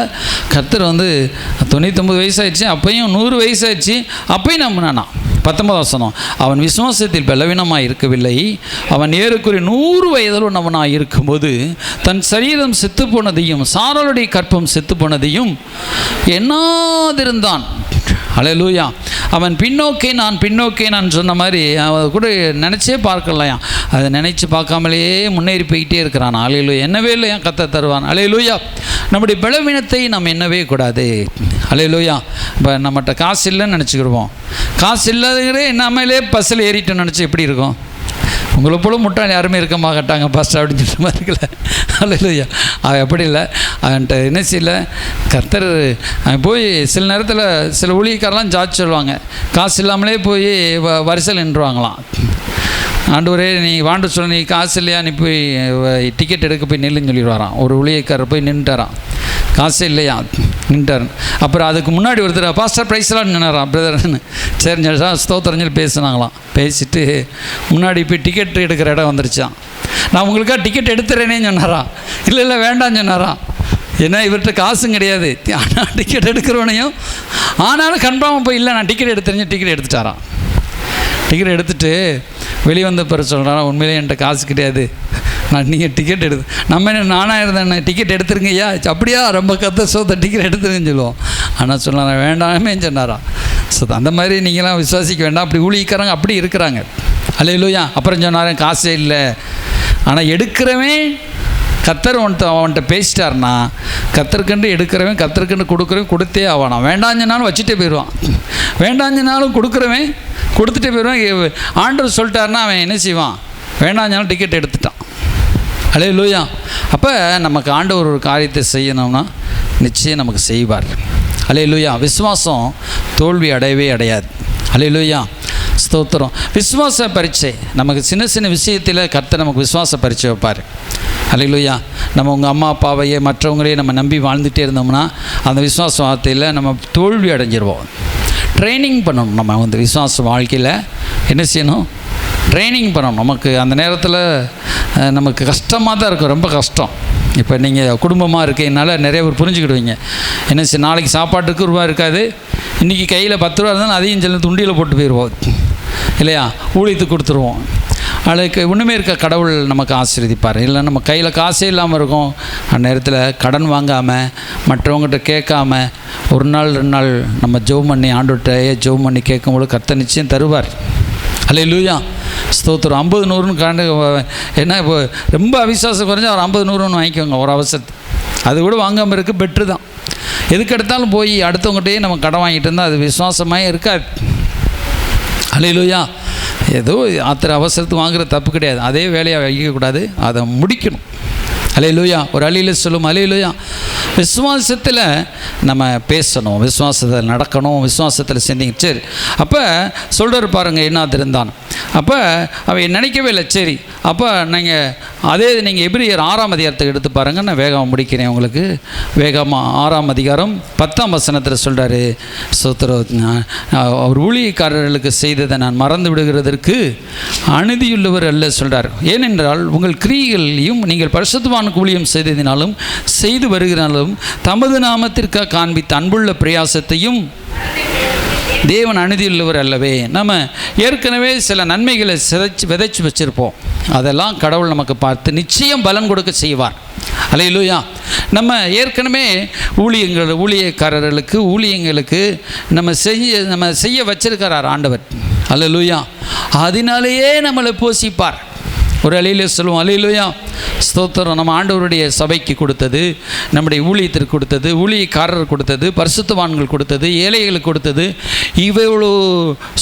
கர்த்தர் 99 வயசாகிடுச்சு, அப்பையும் 100 வயசாகிடுச்சு, அப்பையும் நம்பினானா. 19 வசனம், அவன் விசுவாசத்தில் பலவீனமாக இருக்கவில்லை, அவன் ஏறக்குறைய 100 வயதில் இருக்கும்போது தன் சரீரம் செத்து போனதையும் சாராளுடைய கற்பம் செத்து போனதையும் எண்ணாதிருந்தான். அல்லேலூயா. அவன் பின்னோக்கே நான் சொன்ன மாதிரி அவன் கூட நினச்சே பார்க்கலையா, அதை நினச்சி பார்க்காமலேயே முன்னேறி போய்கிட்டே இருக்கிறான். அல்லேலூயா. என்னவே இல்லை என் கர்த்தர் தருவான். அல்லேலூயா. நம்முடைய பலவீனத்தை நம்ம எண்ணவே கூடாது. அல்லேலூயா. இப்போ நம்மகிட்ட காசு இல்லைன்னு நினச்சிக்கிடுவோம். காசு இல்லாதவரே நம்மளே பஸ்ஸில் ஏறிட்டோன்னு நினச்சி எப்படி இருக்கும்? உங்களை போல முட்டாள் யாருமே இருக்க மாட்டாங்க ஃபஸ்ட் அப்படின்னு சொல்கிற மாதிரி இருக்கல. அல்லேலூயா. அவன் எப்படி இல்லை, அவன்கிட்ட என்ன செய்யல, கர்த்தர் அவன் போய் சில நேரத்தில் சில ஊழியக்காரெலாம் ஜாட்சி சொல்லுவாங்க, காசு இல்லாமலே போய் வரிசையில் நின்றுவாங்களாம். ஆண்டவரே நீ வாண்டு சொல்ல, நீ காசு இல்லையா, நீ போய் டிக்கெட் எடுக்க போய் நில்லுன்னு சொல்லிடுவாரான். ஒரு ஊழியக்காரர் போய் நின்றுட்டாரான், காசே இல்லையா, நின்ட்டார். அப்புறம் அதுக்கு முன்னாடி ஒருத்தர் பாஸ்டர் ப்ரைஸ்லாம் நின்னாரான் பிரதர்னு. சரி ஸ்தோத்திரம் சொல்லி பேசுனாங்களாம். பேசிட்டு முன்னாடி போய் டிக்கெட் எடுக்கிற இடம் வந்துருச்சான். நான் உங்களுக்காக டிக்கெட் எடுத்துறேனே சொன்னாரான். இல்லை வேண்டான்னு சொன்னாரான். ஏன்னா இவர்கிட்ட காசும் கிடையாது, ஆனால் டிக்கெட் எடுக்கிறவனையும் ஆனாலும் கன்ஃபார்மாக போய் இல்லை நான் டிக்கெட் எடுத்துறேன், டிக்கெட் எடுத்துட்டாரான். டிக்கெட் எடுத்துகிட்டு வெளியே வந்த பிறகு சொல்கிறான், உண்மையிலே என்கிட்ட காசு கிடையாது, நீங்கள் டிக்கெட் நம்ம என்ன நானாக இருந்தேன், டிக்கெட் எடுத்துருங்க ஐயா. அப்படியா, ரொம்ப டிக்கெட் எடுத்துருங்கன்னு சொல்லுவோம். ஆனால் சொன்னாரா, வேண்டாமே சொன்னாரா. ஸோ அந்த மாதிரி நீங்களாம் விசுவாசிக்க வேண்டாம். அப்படி ஊழியக்காரங்க அப்படி இருக்கிறாங்க. அல்லேலூயா. அப்புறம் சொன்னாரன் காசே இல்லை, ஆனால் எடுக்கிறவன் கர்த்தர் அவன்கிட்ட பேசிட்டார்னா, கர்த்தருக்கண்டு எடுக்கிறவன் கர்த்தருக்கண்டு கொடுக்குறவன் கொடுத்தே ஆவானான். வேண்டாஞ்சனாலும் வச்சுட்டே போயிடுவான், வேண்டாஞ்சனாலும் கொடுக்குறவன் கொடுத்துட்டே போயிடுவான். ஆண்டவர் சொல்லிட்டாருன்னா அவன் என்ன செய்வான்? வேண்டாஞ்சனாலும் டிக்கெட் எடுத்துட்டான். அல்லேலூயா. அப்போ நமக்கு ஆண்டவர் ஒரு காரியத்தை செய்யணும்னா நிச்சயம் நமக்கு செய்வார். அல்லேலூயா. விசுவாசம் தோல்வி அடையவே அடையாது. அல்லேலூயா. ஸ்தோத்திரம். விசுவாச பரீட்சை நமக்கு சின்ன சின்ன விஷயத்தில் கர்த்தர் நமக்கு விசுவாச பரீட்சை வைப்பார். அல்லேலூயா. நம்ம உங்கள் அம்மா அப்பாவையே மற்றவங்களையே நம்ம நம்பி வாழ்ந்துகிட்டே இருந்தோம்னா அந்த விசுவாச வார்த்தையில் நம்ம தோல்வி அடைஞ்சிருவோம். ட்ரைனிங் பண்ணணும். நம்ம விசுவாச வாழ்க்கையில் என்ன செய்யணும்? ட்ரைனிங் பண்ணணும். நமக்கு அந்த நேரத்தில் நமக்கு கஷ்டமாக தான் இருக்கும், ரொம்ப கஷ்டம். இப்போ நீங்கள் குடும்பமாக இருக்கீங்கனால நிறைய பேர் புரிஞ்சுக்கிடுவீங்க. என்ன செய்ய, நாளைக்கு சாப்பாட்டுக்கு ரூபா இருக்காது, இன்றைக்கி கையில் 10 ரூபா இருந்தாலும் அதையும் சொல்லி துண்டியில் போட்டு போயிடுவோம் இல்லையா, ஊழியத்துக்கு கொடுத்துருவோம். அதுக்கு ஒன்றுமே இருக்க கடவுள் நமக்கு ஆசீர்வதிப்பார். இல்லை நம்ம கையில் காசே இல்லாமல் இருக்கும், அந்த நேரத்தில் கடன் வாங்காமல் மற்றவங்ககிட்ட கேட்காம 1 நாள் 2 நாள் நம்ம ஜெபம் பண்ணி ஆண்டவர்கிட்ட ஜெபம் பண்ணி கேட்கும்போது கர்த்தர் நிச்சயம் தருவார். அல்லேலூயா. ஸ்தோத்திரம். 50 100ன்னு காண்டு என்ன, இப்போ ரொம்ப அவிசுவாசம் குறைஞ்சா ஒரு 50 100ன்னு வாங்கிக்கோங்க ஒரு அவசரத்து. அது கூட வாங்காமல் இருக்க பெட்ரு தான். எதுக்கு எடுத்தாலும் போய் அடுத்தவங்ககிட்டயே நம்ம கடன் வாங்கிட்டு இருந்தால் அது விசுவாசமாக இருக்காது. அல்லேலூயா. ஏதோ அவசரத்துக்கு வாங்குகிற தப்பு கிடையாது, அதே வேலையை வைக்கக்கூடாது, அதை முடிக்கணும். அல்லேலூயா. ஒரு அழியில் சொல்லும். அல்லேலூயா. விசுவாசத்தில் நம்ம பேசணும், விசுவாசத்தில் நடக்கணும், விசுவாசத்தில் சிந்திங்க. சரி, அப்போ சொல்கிறார் பாருங்கள், என்ன இருந்தான். அப்போ அவன் நினைக்கவே இல்லை. சரி, அப்போ நீங்கள் எபிரியர் 6ஆம் அதிகாரத்தை எடுத்து பாருங்கள். நான் வேகமாக முடிக்கிறேன் உங்களுக்கு. வேகமாக 6ஆம் அதிகாரம் 10ஆம் வசனத்தில் சொல்கிறாரு, அவர் ஊழியக்காரர்களுக்கு செய்ததை நான் மறந்து விடுகிறதற்கு அநீதியுள்ளவர் அல்ல சொல்கிறார். ஏனென்றால் உங்கள் கிரியைகளையும் நீங்கள் பரிசுத்தவானுக்கு ஊழியம் செய்ததினாலும் செய்து வருகிறாலும் தமது நாமத்திற்காக காண்பித்த அன்புள்ள பிரயாசத்தையும் தேவன் அநீதியுள்ளவர் அல்லவே. நம்ம ஏற்கனவே சில நன்மைகளை விதைச்சி வச்சுருப்போம், அதெல்லாம் கடவுள் நமக்கு பார்த்து நிச்சயம் பலன் கொடுக்க செய்வார். அல்லேலூயா. நம்ம ஏற்கனவே ஊழியங்களுக்கு நம்ம செய்ய வச்சிருக்கிறார் ஆண்டவர். அல்லேலூயா. அதனாலேயே நம்மளை போஷிப்பார். ஒரு அல்லேலூயா சொல்லுவோம். அல்லேலூயா, ஸ்தோத்திரம். நம்ம ஆண்டவருடைய சபைக்கு கொடுத்தது, நம்முடைய ஊழியத்திற்கு கொடுத்தது, ஊழியக்காரர் கொடுத்தது, பரிசுத்தவான்கள் கொடுத்தது, ஏழைகளுக்கு கொடுத்தது, இவ்வளோ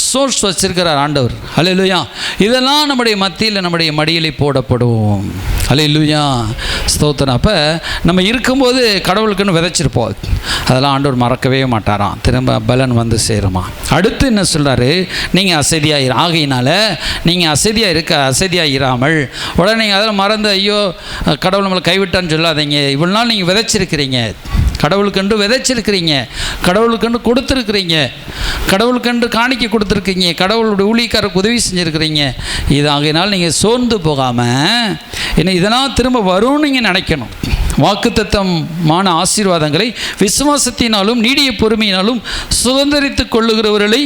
சோர்ஸ் வச்சிருக்கிறார் ஆண்டவர். அல்லேலூயா. இதெல்லாம் நம்முடைய மத்தியில் நம்முடைய மடியிலே போடப்படும். அல்லேலூயா, ஸ்தோத்திரம். அப்போ நம்ம இருக்கும்போது கடவுளுக்குன்னு விதைச்சிருப்போம், அதெல்லாம் ஆண்டவர் மறக்கவே மாட்டாராம், திரும்ப பலன் வந்து சேருமா. அடுத்து என்ன சொல்கிறாரு, நீங்கள் அசதியாக ஆகையினால நீங்கள் அசதியாக இராமல் உடனே நீங்கள் அதில் மறந்து ஐயோ கடவுள் நம்மளை கைவிட்டான்னு சொல்லாதீங்க. இவ்வளோ நாள் நீங்கள் விதைச்சிருக்கிறீங்க, கடவுளுக்கென்று விதைச்சிருக்கிறீங்க, கடவுளுக்கென்று கொடுத்துருக்குறீங்க, கடவுளுக்கென்று காணிக்க கொடுத்துருக்கீங்க, கடவுளுடைய ஊழியக்காரருக்கு உதவி செஞ்சுருக்கிறீங்க. இது ஆகையினால் நீங்கள் சோர்ந்து போகாமல் என்ன இதெல்லாம் திரும்ப வரும்னு நீங்கள் நினைக்கணும். வாக்குத்தத்தமான ஆசீர்வாதங்களை விசுவாசத்தினாலும் நீடிய பொறுமையினாலும் சுதந்திரித்து கொள்ளுகிறவர்களை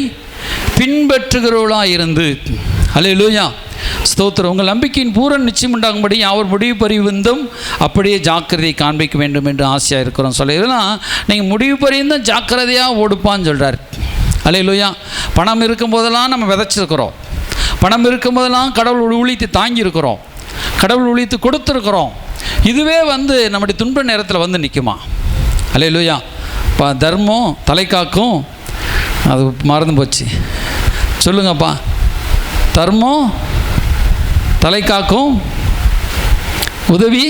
பின்பற்றுகிறவர்களாக இருந்து. அல்லேலூயா, ஸ்தோத்திரம். உங்கள் நம்பிக்கையின் பூரண நிச்சயம் உண்டாகும்படி அவர் முடிவு பரிந்தும் அப்படியே ஜாக்கிரதை காண்பிக்க வேண்டும் என்று ஆசையாக இருக்கிறோம் சொல்ல. இதெல்லாம் நீங்கள் முடிவு பரிந்தும் ஜாக்கிரதையாக ஓடுப்பான்னு சொல்கிறார். அல்லேலூயா. பணம் இருக்கும்போதெல்லாம் நம்ம விதைச்சிருக்கிறோம், பணம் இருக்கும்போதெல்லாம் கடவுள் ஊழியத்தை தாங்கியிருக்கிறோம், கடவுள் ஊழியத்தை கொடுத்துருக்குறோம். இதுவே வந்து நம்முடைய துன்ப நேரத்தில் வந்து நிற்குமா? அல்லேலூயா. தர்மம் தலை காக்கும், அது மறந்து போச்சு, சொல்லுங்கப்பா. தர்மம் தலை காக்கும், உதவி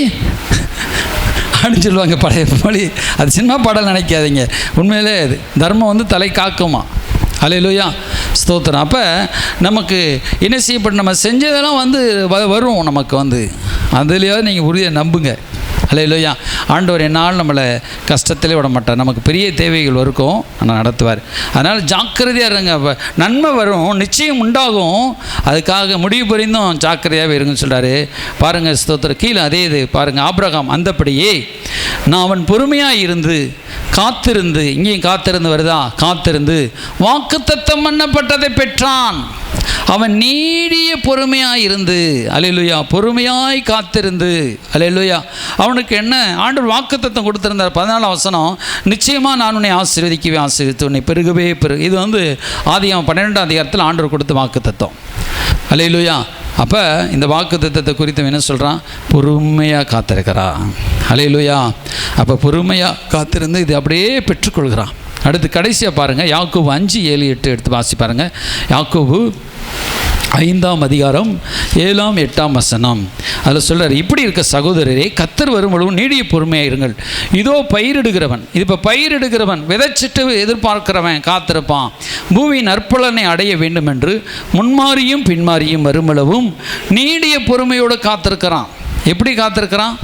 அப்படின்னு சொல்லுவாங்க பழைய மொழி. அது சினிமா பாடல் நினைக்காதீங்க, உண்மையிலே அது தர்மம் வந்து தலை காக்குமா. அல்லேலூயா, ஸ்தோத்திரம். அப்போ நமக்கு என்ன செய்யப்படும், நம்ம செஞ்சதெல்லாம் வந்து வரும் நமக்கு வந்து, அதுலேயாவது நீங்கள் உறுதியை நம்புங்க. அல்லேலூயா. ஆண்டவர் என்னால் நம்மளை கஷ்டத்திலே விட மாட்டார், நமக்கு பெரிய தேவைகள் இருக்கும், ஆனால் நடத்துவார். அதனால் ஜாக்கிரதையாக இருங்க, நன்மை வரும், நிச்சயம் உண்டாகும், அதுக்காக முடிவு புரிந்தும் ஜாக்கிரதையாக இருங்கன்னு சொல்கிறாரு. பாருங்கள் ஸ்தோத்திரம், கீழே அதே இது பாருங்கள். ஆபிரகாம் அந்தப்படியே நான் அவன் பொறுமையாக இருந்து காத்திருந்து, இங்கேயும் காத்திருந்து வருதா, காத்திருந்து வாக்குத்தத்தம் பண்ணப்பட்டதை பெற்றான். அவன் நீடிய பொறுமையாக இருந்து, அல்லேலூயா, பொறுமையாய் காத்திருந்து, அல்லேலூயா. அவனுக்கு என்ன ஆண்டவர் வாக்குத்தத்தம் கொடுத்திருந்தார். 14 வசனம், நிச்சயமாக நான் உன்னை ஆசீர்வதிக்கவே ஆசீர்வதித்து உன்னை பெருகவே பெருகு. இது வந்து ஆதியாகமம் 12ஆம் அதிகாரத்தில் ஆண்டவர் கொடுத்த வாக்குத்தத்தம். அல்லேலூயா. அப்போ இந்த வாக்குத்தத்தத்தை குறித்து என்ன சொல்கிறான், பொறுமையாக காத்திருக்கிறான். அல்லேலூயா. அப்போ பொறுமையாக காத்திருந்து இது அப்படியே பெற்றுக்கொள்கிறான். அடுத்து கடைசியாக பாருங்கள், யாக்கோபு 5:7-8 எடுத்து வாசி பாருங்கள். யாக்கோபு 5ஆம் அதிகாரம் 7-8 வசனம். அதில் சொல்கிறார், இப்படி இருக்க சகோதரரே, கர்த்தர் வரும்பொழுது நீடிய பொறுமையாக இருங்கள். இதோ பயிரிடுகிறவன், இது இப்போ பயிரிடுகிறவன் விதைச்சிட்டு எதிர்பார்க்கிறவன் காத்திருப்பான், பூமியின் நற்பலனை அடைய வேண்டும் என்று முன்மாறியும் பின்மாறியும் வருமளவும் நீடிய பொறுமையோடு காத்திருக்கிறான். எப்படி காத்திருக்கிறான்?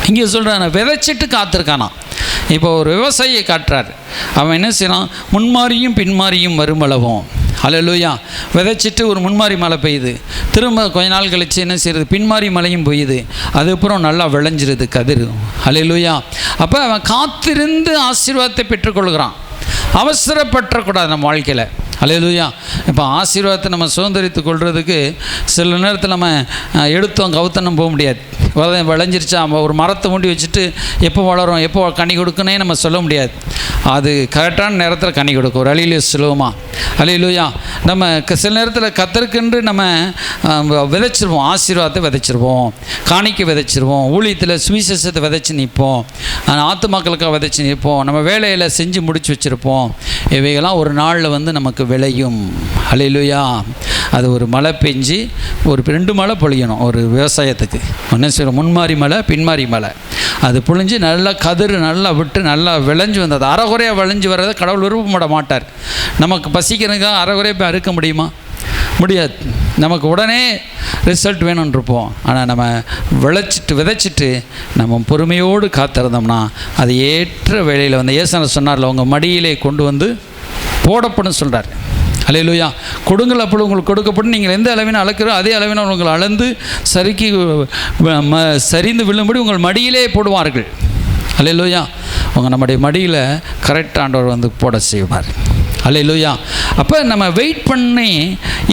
இங்கே சொல்கிறான், விதைச்சிட்டு காத்திருக்கானா. இப்போ ஒரு விவசாயியை காட்டுறார், அவன் என்ன செய்யறான், முன்மாறியும் பின்மாறியும் வருமளவும். அல்லேலூயா. விதைச்சிட்டு ஒரு முன்மாறி மழை பெய்யுது, திரும்ப கொஞ்ச நாள் கழித்து என்ன செய்யுது, பின்மாறி மழையும் பெய்யுது, அதுக்கப்புறம் நல்லா விளைஞ்சிருது கதிர். அல்லேலூயா. அப்போ அவன் காத்திருந்து ஆசீர்வாதத்தை பெற்றுக்கொள்கிறான். அவசரப்பற்றக்கூடாது நம்ம வாழ்க்கையில். அல்லேலூயா. இப்போ ஆசீர்வாதத்தை நம்ம சுதந்திரித்து கொள்வதுக்கு சில நேரத்தில் நம்ம எடுத்தோம் கவுத்தனும் போக முடியாது. விளைஞ்சிருச்சா, ஒரு மரத்தை மூடி வச்சுட்டு எப்போ வளரும் எப்போ கனி கொடுக்குன்னே நம்ம சொல்ல முடியாது. அது கரெக்டான நேரத்தில் கனி கொடுக்கும், ஒரு அழியிலே சுலபமாக. அல்லேலூயா. நம்ம சில நேரத்தில் கத்தருக்கென்று நம்ம விதைச்சிருவோம், ஆசீர்வாதத்தை விதைச்சிருவோம், காணிக்கை விதைச்சிருவோம், ஊழியத்தில் சுவிசேஷத்தை விதைச்சி நிற்போம், ஆத்துமாக்களுக்காக விதைச்சி நிற்போம், நம்ம வேலையில் செஞ்சு முடிச்சு வச்சுருப்போம். இவைகள்லாம் ஒரு நாளில் வந்து நமக்கு விளையும். அல்லேலூயா. அது ஒரு மழை பெஞ்சு ஒரு 2 மழை பொழியணும் ஒரு விவசாயத்துக்கு. என்ன செய்யணும், முன்மாறி மழை பின்மாறி மழை, அது பொழிஞ்சு நல்லா கதிர் நல்லா விட்டு நல்லா விளைஞ்சு வந்தது. அரைகுறையாக விளைஞ்சு வர்றதை கடவுள் விருப்பப்பட மாட்டார். நமக்கு பசிக்கிறதுக்காக அரைகுறையாக போய் அறுக்க முடியுமா? முடியாது. நமக்கு உடனே ரிசல்ட் வேணும்னு இருப்போம். ஆனால் நம்ம விதைச்சிட்டு நம்ம பொறுமையோடு காத்திருந்தோம்னா அது ஏற்ற வேளையில் வந்து ஏசான சொன்னார்ல, உங்கள் மடியிலே கொண்டு வந்து போடப்படும் சொல்கிறார். அல்லேலூயா. கொடுங்கள் அப்பொழுது உங்களுக்கு கொடுக்கப்படும், நீங்கள் எந்த அளவினை அளக்கிறோ அதே அளவினை உங்களை அளந்து சரிந்து விழும்படி உங்கள் மடியிலே போடுவார்கள். அல்லேலூயா. நம்முடைய மடியில் கரெக்ட் ஆண்டவர் வந்து போட செய்வார். அல்லேலூயா. அப்போ நம்ம வெயிட் பண்ணி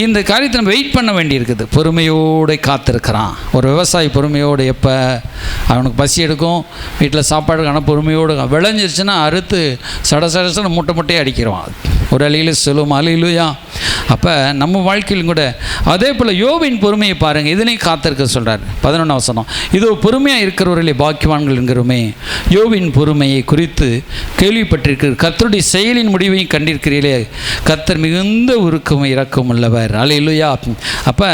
இந்த காரியத்தை நம்ம வெயிட் பண்ண வேண்டியிருக்குது. பொறுமையோடு காத்திருக்கிறான் ஒரு விவசாயி. பொறுமையோடு எப்போ அவனுக்கு பசி எடுக்கும், வீட்டில் சாப்பாடுக்கான பொறுமையோடு விளைஞ்சிருச்சுன்னா அறுத்து சடசடன்னு மூட்டை மூட்டையே அடிக்கிறான். ஒரு அலையில் சொல்லுவோம். அல்லேலூயா. அப்போ நம்ம வாழ்க்கையிலும் கூட அதே போல் யோபின் பொறுமையை பாருங்கள். இதனையும் காத்திருக்க சொல்கிறார். 11 வசனம், இதோ பொறுமையாக இருக்கிறவர்களே பாக்கியவான்கள் என்கிறோமே, யோபின் பொறுமையை குறித்து கேள்விப்பட்டிருக்கிற கர்த்தருடைய செயலின் முடிவையும் கண்டிருக்கிறீர்களே, கர்த்தர் மிகுந்த உருக்கம் இரக்கம் உள்ளவர். அல்லேலூயா. அப்போ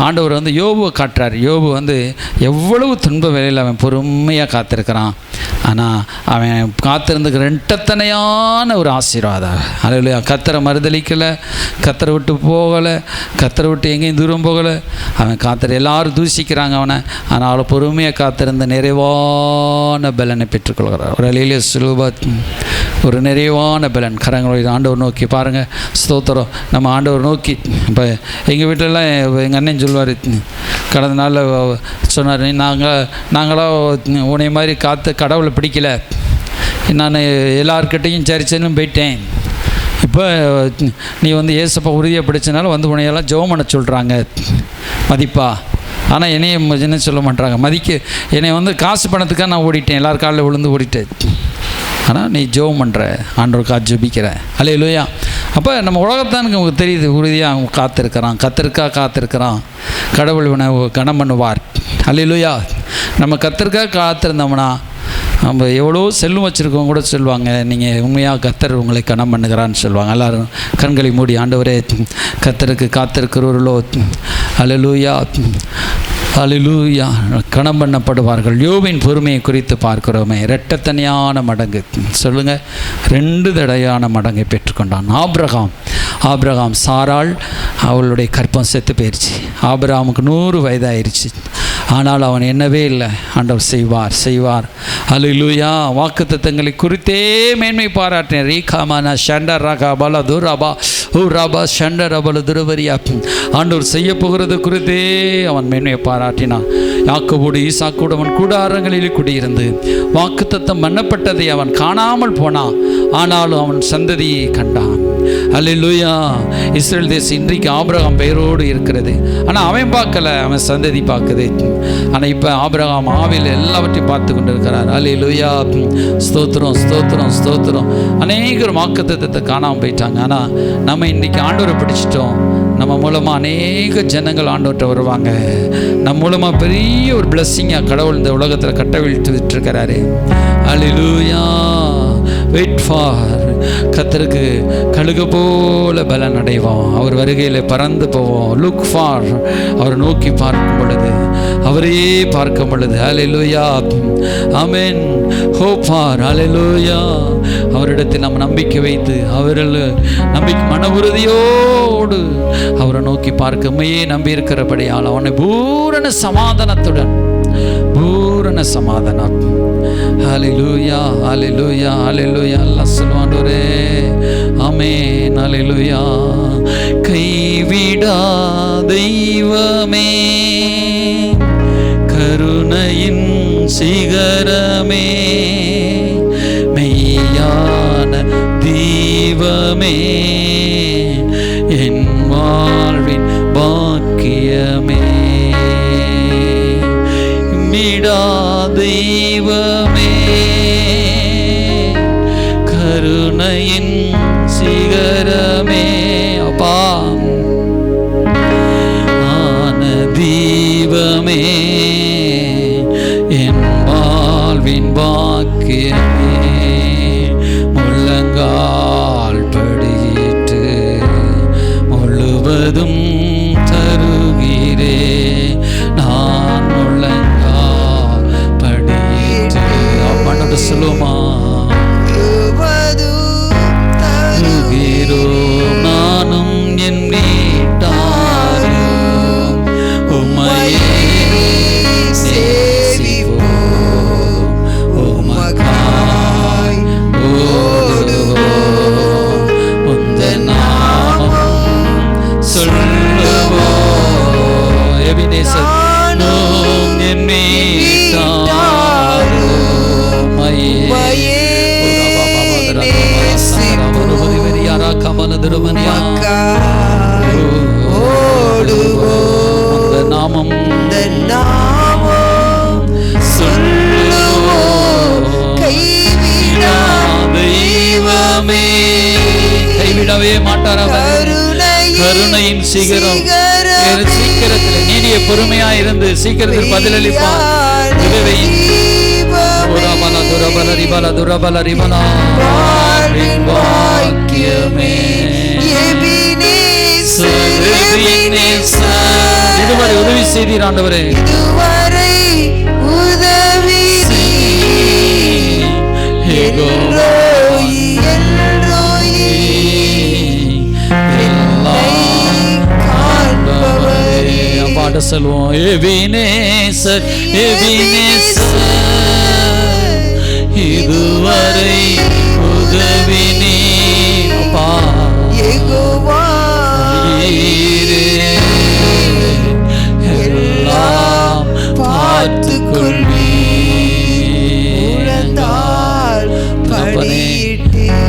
ஆண்டவர் வந்து யோபுவை காட்டுறார். யோபு வந்து எவ்வளவு துன்ப வேலையில் அவன் பொறுமையாக காத்திருக்கிறான். ஆனால் அவன் காத்திருந்துக்கு ரெட்டத்தனையான ஒரு ஆசீர்வாதம். அல்லேலூயா. கர்த்தரை மறுதளிக்கலை, கர்த்தரை விட்டு போகலை, கர்த்தரை விட்டு எங்கேயும் தூரம் போகலை. அவன் காத்திர எல்லாரும் தூசிக்கிறாங்க அவனை, ஆனாலும் பொறுமையாக காத்திருந்த நிறைவான பலனை பெற்றுக்கொள்கிறார். ஒரு அலையிலே சுலூபத் ஒரு நிறைவான பலன். கரங்களை ஆண்டவர் நோக்கி பாருங்கள். ஸ்தோத்திரம். நம்ம ஆண்டவர் நோக்கி இப்போ எங்கள் வீட்டிலலாம் எங்கள் அண்ணன் சொல்லுவார், கடந்த நாளில் சொன்னார், நாங்களாம் உன்னை மாதிரி காத்து கடவுளை பிடிக்கல, நான் எல்லார்கிட்டையும் சரிச்சனும் போயிட்டேன், இப்போ நீ வந்து ஏசப்பா உறுதியாக பிடிச்சனால வந்து உன்னையெல்லாம் ஜெபம் பண்ண சொல்கிறாங்க மதிப்பா. ஆனால் என்னைய என்ன சொல்ல மாட்டாங்க, என்னை வந்து காசு பணத்துக்காக நான் ஓடிட்டேன், எல்லார் காலில் விழுந்து ஓடிட்டேன். ஆனால் நீ ஜெபம் பண்ணுற, ஆண்டவருக்காக ஜெபிக்கிற. அல்லேலூயா. அப்போ நம்ம உலகத்தானுக்கு நமக்கு தெரியுது, உறுதியாக அவங்க காத்திருக்கிறான், காத்திருக்கிறான், கடவுள் இவனை கனம் பண்ணுவார். அல்லேலூயா. நம்ம கர்த்தருக்காக காத்திருந்தோம்னா நம்ம எவ்வளோ செல்லும் வச்சுருக்கவங்க கூட சொல்லுவாங்க, நீங்கள் உண்மையாக கர்த்தர் உங்களை கனம் பண்ணுகிறான்னு சொல்லுவாங்க. எல்லோரும் கண்களை மூடி ஆண்டவரே கர்த்தருக்கு காத்திருக்கிறவர்களோ அல்லேலூயா அல்லேலூயா கனம் பண்ணப்படுவார்கள். யோபின் பொறுமையை குறித்து பார்க்கிறோமே, இரட்டத்தனையான மடங்கு சொல்லுங்கள், 2 தடையான மடங்கை பெற்றுக்கொண்டான். ஆபிரகாம் சாராள் அவளுடைய கற்பம் செத்து போயிடுச்சு. ஆபிரகாமுக்கு 100 வயதாயிருச்சு. ஆனால் அவன் என்னவே இல்லை, ஆண்டவர் செய்வார். அல்லேலூயா. வாக்குத்தத்தங்களை குறித்தே மேன்மை பாராட்டினார். ரீகாமானா ஷண்டர் ரகா பல துராபா ஓ ராபா ஷண்டர் அபல துரவரியா. ஆண்டவர் செய்ய போகிறது குறித்தே அவன் மேன்மையை பாராட்டினான். யாக்கோபோடு ஈசாக்கோடு அவன் கூடாரங்களில் குடியிருந்து வாக்குத்தத்தம் பண்ணப்பட்டதை அவன் காணாமல் போனான், ஆனாலும் அவன் சந்ததியை கண்டான். அல்லேலூயா. இஸ்ரேல் தேசம் இன்றைக்கு ஆபிரகாம் பெயரோடு இருக்கிறது. ஆனால் அவன் பார்க்கல, அவன் சந்ததி பார்க்குது. ஆனால் இப்போ ஆபிரகாம் ஆவியில் எல்லாவற்றையும் பார்த்து கொண்டு இருக்கிறார். அல்லேலூயா. ஸ்தோத்திரம். அநேகர் வாக்குத்தத்தத்தை காணாமல் போயிட்டாங்க. ஆனால் நம்ம இன்றைக்கி ஆண்டவரை பிடிச்சிட்டோம். நம்ம மூலமாக அநேக ஜனங்கள் ஆண்டவர்கிட்ட வருவாங்க. நம்ம மூலமாக பெரிய ஒரு பிளஸ்ஸிங்காக கடவுள் இந்த உலகத்தில் கட்டவிழ்த்து விட்டுருக்கிறாரு. அல்லேலூயா. வெயிட் ஃபார், கர்த்தருக்கு கழுகு போல பலன் அடைவோம். அவர் வருகையில் பறந்து போவோம். லுக் ஃபார், அவரை நோக்கி பார்க்கும் பொழுது, அவரையே பார்க்கும் பொழுது. Hallelujah. Amen. Hope for. Hallelujah. அவரிடத்தில் நம்ம நம்பிக்கை வைத்து, நம்பிக்கை மன உறுதியோடு அவரை நோக்கி பார்க்க உண்மையே நம்பி இருக்கிறபடியால் அவனை பூரண சமாதானத்துடன் சமாதானம். ஹல்லேலூயா. அல்லாஹ் சொல்வாண்டோரே. ஆமென். ஹல்லேலூயா. கைவிடா தெய்வமே, கருணையின் சிகரமே, மெய்யான தீபமே, என் வாழ்வின் பாக்கியமே, விடா தெய்வமே, கருணையின் சிகரமே, அப்பா ஆன தீபமே, என் வாழ்வின் பாக்கியமே, முழங்கால் படியிட்டு முழுவதும் தருகிறே, நான் முழங்கால் படியிட்டு. அப்பா சொல்லுமா, கைவிடவே மாட்டார் அவர். கருணையின் சிகரம் சீக்கிரத்தில் நீடிய பொறுமையா இருந்து சீக்கிரத்தில் பதிலளிப்பார். இதுவரை உதவி செய்தீர் ஆண்டவரே, பாட சொல்வோம். எபினேசர் எபினேசர் இதுவரை உதவி நீப்பா, எல்லாம் பார்த்து கொள்வீ.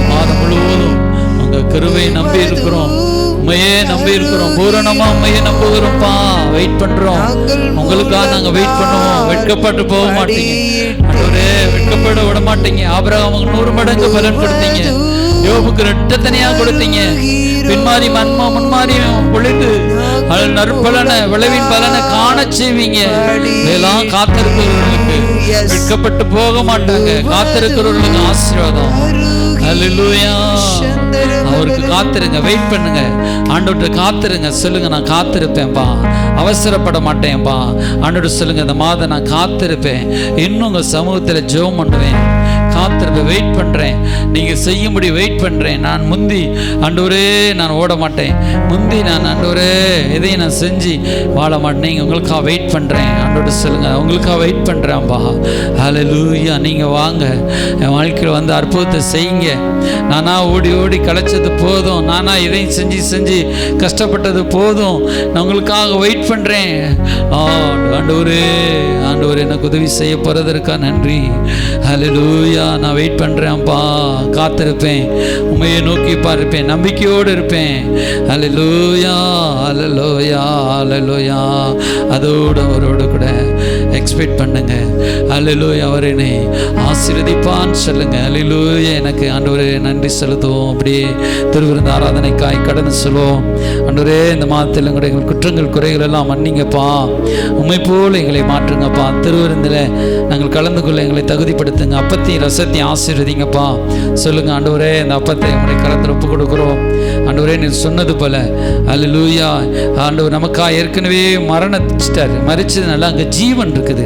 மாதம் முழுவதும் உங்க கிருபை நம்பி இருக்கிறோம், உண்மையே நம்பி இருக்கிறோம், பூரணமா உண்மையே நம்புகிறோம்ப்பா. வெயிட் பண்றோம், உங்களுக்காக நாங்க வெயிட் பண்ணுவோம். வெட்கப்பட்டு போக மாட்டீங்க ஆண்டவரே, வெட்கப்பட விட மாட்டீங்க. ஆபிரகாமுக்கு 100 மடங்கு பலன் கொடுத்தீங்க, யோபுக்கு 2 தனியா கொடுத்தீங்க. பின்மாரி முன்மாரியும் பொழுது நற்பலனை விளைவின் பலனை காண செய்வீங்க. இதெல்லாம் காத்திருக்கிறவர்களுக்கு வெட்கப்பட்டு போக மாட்டாங்க, காத்திருக்கிறவர்களுக்கு ஆசீர்வாதம். அல்லேலூயா. அவருக்கு காத்திருங்க, வெயிட் பண்ணுங்க, ஆண்டவர்கிட்ட காத்திருங்க. சொல்லுங்க, நான் காத்திருப்பேன்பா, அவசரப்பட மாட்டேன்பா. ஆண்டவர் சொல்லுங்க, இந்த மாதம் நான் காத்திருப்பேன், இன்னும் உங்க சமூகத்தில் ஜெபம் பண்ணுவேன், காத்திருப்பேன், வெயிட் பண்றேன், நீங்க செய்யும்படி வெயிட் பண்றேன். நான் முந்தி ஆண்டவரே நான் ஓட மாட்டேன், முந்தி நான் ஆண்டவரே எதையும் நான் செஞ்சு வாழ மாட்டேன், உங்களுக்காக வெயிட் பண்றேன். ஆண்டவர் சொல்லுங்க, உங்களுக்காக வெயிட் பண்றேன்பா. ஹல்லேலூயா. நீங்க வாங்க, என் வாழ்க்கையில் வந்து அற்புதத்தை செய்யுங்க. நானா ஓடி ஓடி களைச்சது போதும், நானா இதையும் செஞ்சு செஞ்சு கஷ்டப்பட்டது போதும், நான் உங்களுக்காக வெயிட் பண்றேன். ஆண்டவரே ஆண்டவரே எனக்கு உதவி செய்ய போறதற்கா நன்றி. ஹல்லேலூயா. நான் வெயிட் பண்றேன்ப்பா, காத்திருப்பேன், உண்மையை நோக்கி பார்ப்பேன், நம்பிக்கையோடு இருப்பேன். ஹல்லேலூயா ஹல்லேலூயா ஹல்லேலூயா. அதோடு அவரோடு கூட எக்ஸ்பெக்ட் பண்ணுங்க. ஹல்லேலூயா. அவர் என்னை ஆசீர்வதிப்பான்னு சொல்லுங்க. ஹல்லேலூயா. எனக்கு ஆண்டவரே நன்றி செலுத்துவோம். அப்படியே திருவிருந்த ஆராதனைக்காய் கடந்து சொல்லுவோம். ஆண்டவரே இந்த மாதத்தில் எங்களுடைய குற்றங்கள் குறைகள் எல்லாம் மன்னிங்கப்பா, உண்மை போல் எங்களை மாற்றுங்கப்பா. திருவிருந்தில் நாங்கள் கலந்து கொள்ள எங்களை தகுதிப்படுத்துங்க, அப்பத்தையும் ரசத்தையும் ஆசீர்வதிங்கப்பா. சொல்லுங்க, ஆண்டவரே இந்த அப்பத்தை உங்களுடைய கலந்து ஒப்பு கொடுக்குறோம். ஆண்டவரே நீர் சொன்னது போல அல்லேலூயா. ஆண்டவர் நமக்காக ஏற்கனவே மரணிச்சிட்டார், மரிச்சதுனால அங்கே ஜீவன் இருக்குது.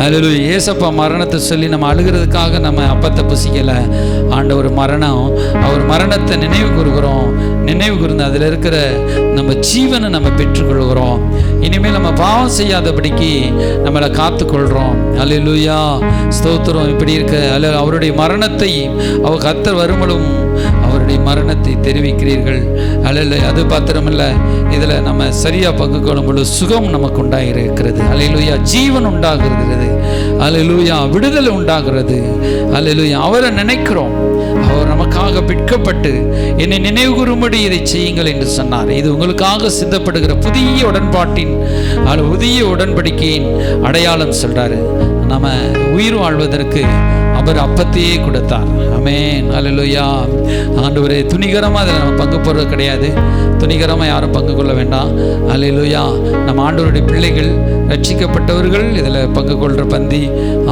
அல்லேலூயா. ஏசப்பா மரணத்தை சொல்லி நம்ம அழுகிறதுக்காக நம்ம அப்பத்தை புசிக்கலை. ஆண்டவர் மரணம், அவர் மரணத்தை நினைவு கூறுகிறோம், நினைவு கூர்ந்து அதில் இருக்கிற நம்ம ஜீவனை நம்ம பெற்றுக்கொள்கிறோம். இனிமேல் நம்ம பாவம் செய்யாதபடிக்கு நம்மளை காத்துக்கொள்கிறோம். அல்லேலூயா. ஸ்தோத்திரம். இப்படி இருக்க அவருடைய மரணத்தை அவர் கர்த்தர் வரும்பொழுதும் அவருடைய மரணத்தை தெரிவிக்கிறீர்கள். அல்லேலூயா. அது பாத்திரமில்ல, இதில் நம்ம சரியாக பங்கு கொள்ளும் பொழுது சுகம் நமக்கு உண்டாகிறது. அல்லேலூயா. ஜீவன் உண்டாகிறது. அல்லேலூயா. விடுதலை உண்டாகிறது. அல்லேலூயா. அவரை நினைக்கிறோம், அவர் நமக்காக பிற்கப்பட்டு என்னை நினைவு கூறும்படி இதை செய்யுங்கள் என்று சொன்னார். இது உங்களுக்காக சித்தப்படுகிற புதிய உடன்பாட்டின் புதிய உடன்படிக்கையின் அடையாளம் சொல்றாரு. நம்ம உயிர் வாழ்வதற்கு அவர் அப்பத்தையே கொடுத்தார். ஆமென். அல்லேலூயா. ஆண்டவரே துணிகரமாக அதில் நம்ம பங்கு போடுறது கிடையாது, துணிகரமாக யாரும் பங்கு கொள்ள வேண்டாம். அல்லேலூயா. நம்ம ஆண்டவருடைய பிள்ளைகள், ரட்சிக்கப்பட்டவர்கள் இதில் பங்கு கொள்கிற பந்தி.